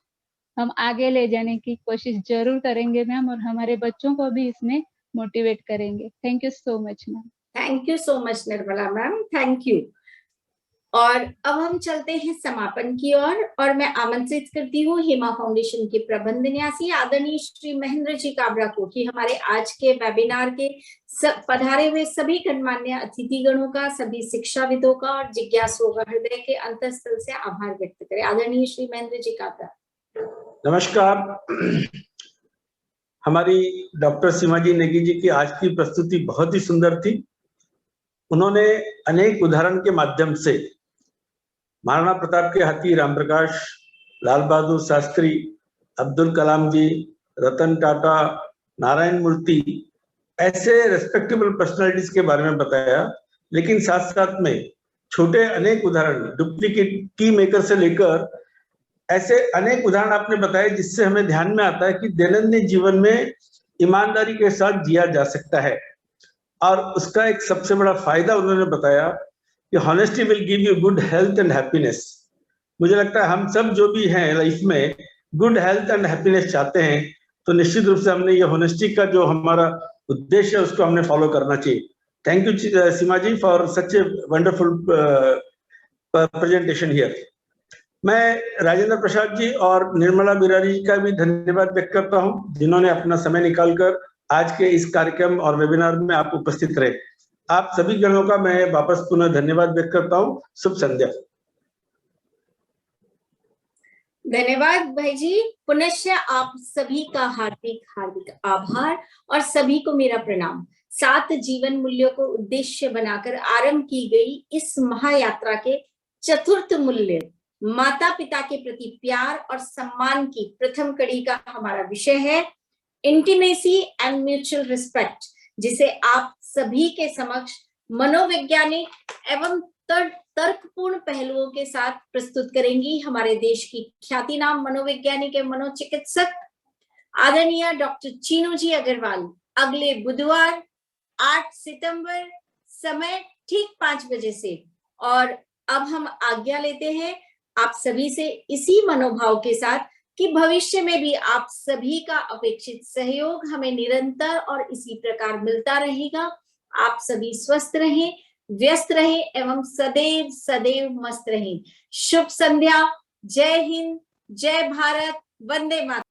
हम आगे ले जाने की कोशिश जरूर करेंगे मैम, और हमारे बच्चों को भी इसमें मोटिवेट करेंगे। Thank you so much ma'am. Thank you so much Nirmala ma'am, thank you. और अब हम चलते हैं समापन की ओर, और मैं आमंत्रित करती हूँ हेमा फाउंडेशन के प्रबंध न्यासी आदरणीय श्री महेंद्र जी काबरा को कि हमारे आज के वेबिनार के पधारे हुए सभी गणमान्य अतिथिगणों का, सभी शिक्षाविदों का और जिज्ञासुओं का हृदय के अंतःस्थल से आभार व्यक्त करें। आदरणीय श्री महेंद्र जी काबरा। नमस्कार। हमारी डॉक्टर सीमाजी नेगी जी की आज की प्रस्तुति बहुत ही सुंदर थी। उन्होंने अनेक उदाहरण के माध्यम से महाराणा प्रताप के हाथी राम प्रकाश, लाल बहादुर शास्त्री, अब्दुल कलाम जी, रतन टाटा, नारायण मूर्ति, ऐसे रेस्पेक्टेबल पर्सनालिटीज के बारे में बताया। लेकिन साथ साथ में छोटे अनेक उदाहरण, डुप्लीकेट की मेकर से लेकर ऐसे अनेक उदाहरण आपने बताए, जिससे हमें ध्यान में आता है कि दैनंदिन जीवन में ईमानदारी के साथ जिया जा सकता है। और उसका एक सबसे बड़ा फायदा उन्होंने बताया कि honesty will give you good health and happiness. मुझे लगता है हम सब जो भी हैं लाइफ में गुड हेल्थ एंड हैप्पीनेस चाहते हैं, तो निश्चित रूप से हमने ये हॉनेस्टी का जो हमारा उद्देश्य है उसको हमने फॉलो करना चाहिए। Thank you Seema ji for such a wonderful presentation here. मैं राजेंद्र प्रसाद जी और निर्मला बिरारी जी का भी धन्यवाद व्यक्त करता हूं, जिन्होंने अपना समय निकालकर आज के इस कार्यक्रम और वेबिनार में आप उपस्थित रहे। आप सभी गणों का मैं वापस पुनः धन्यवाद व्यक्त करता हूं। शुभ संध्या। धन्यवाद भाई जी। पुनश्च आप सभी का हार्दिक हार्दिक आभार और सभी को मेरा प्रणाम। 7 जीवन मूल्यों को उद्देश्य बनाकर आरंभ की गई इस महायात्रा के चतुर्थ मूल्य, माता पिता के प्रति प्यार और सम्मान की प्रथम कड़ी का हमारा विषय है इंटीमेसी एंड म्यूचुअल रिस्पेक्ट, जिसे आप सभी के समक्ष मनोवैज्ञानिक एवं तर्कपूर्ण पहलुओं के साथ प्रस्तुत करेंगी हमारे देश की ख्यातिनाम मनोवैज्ञानिक एवं मनोचिकित्सक आदरणीय डॉक्टर चीनू जी अग्रवाल। अगले बुधवार 8 सितंबर समय ठीक 5 बजे से। और अब हम आज्ञा लेते हैं आप सभी से इसी मनोभाव के साथ कि भविष्य में भी आप सभी का अपेक्षित सहयोग हमें निरंतर और इसी प्रकार मिलता रहेगा। आप सभी स्वस्थ रहें, व्यस्त रहें एवं सदैव सदैव मस्त रहें। शुभ संध्या। जय हिंद, जय भारत, वंदे मातरम।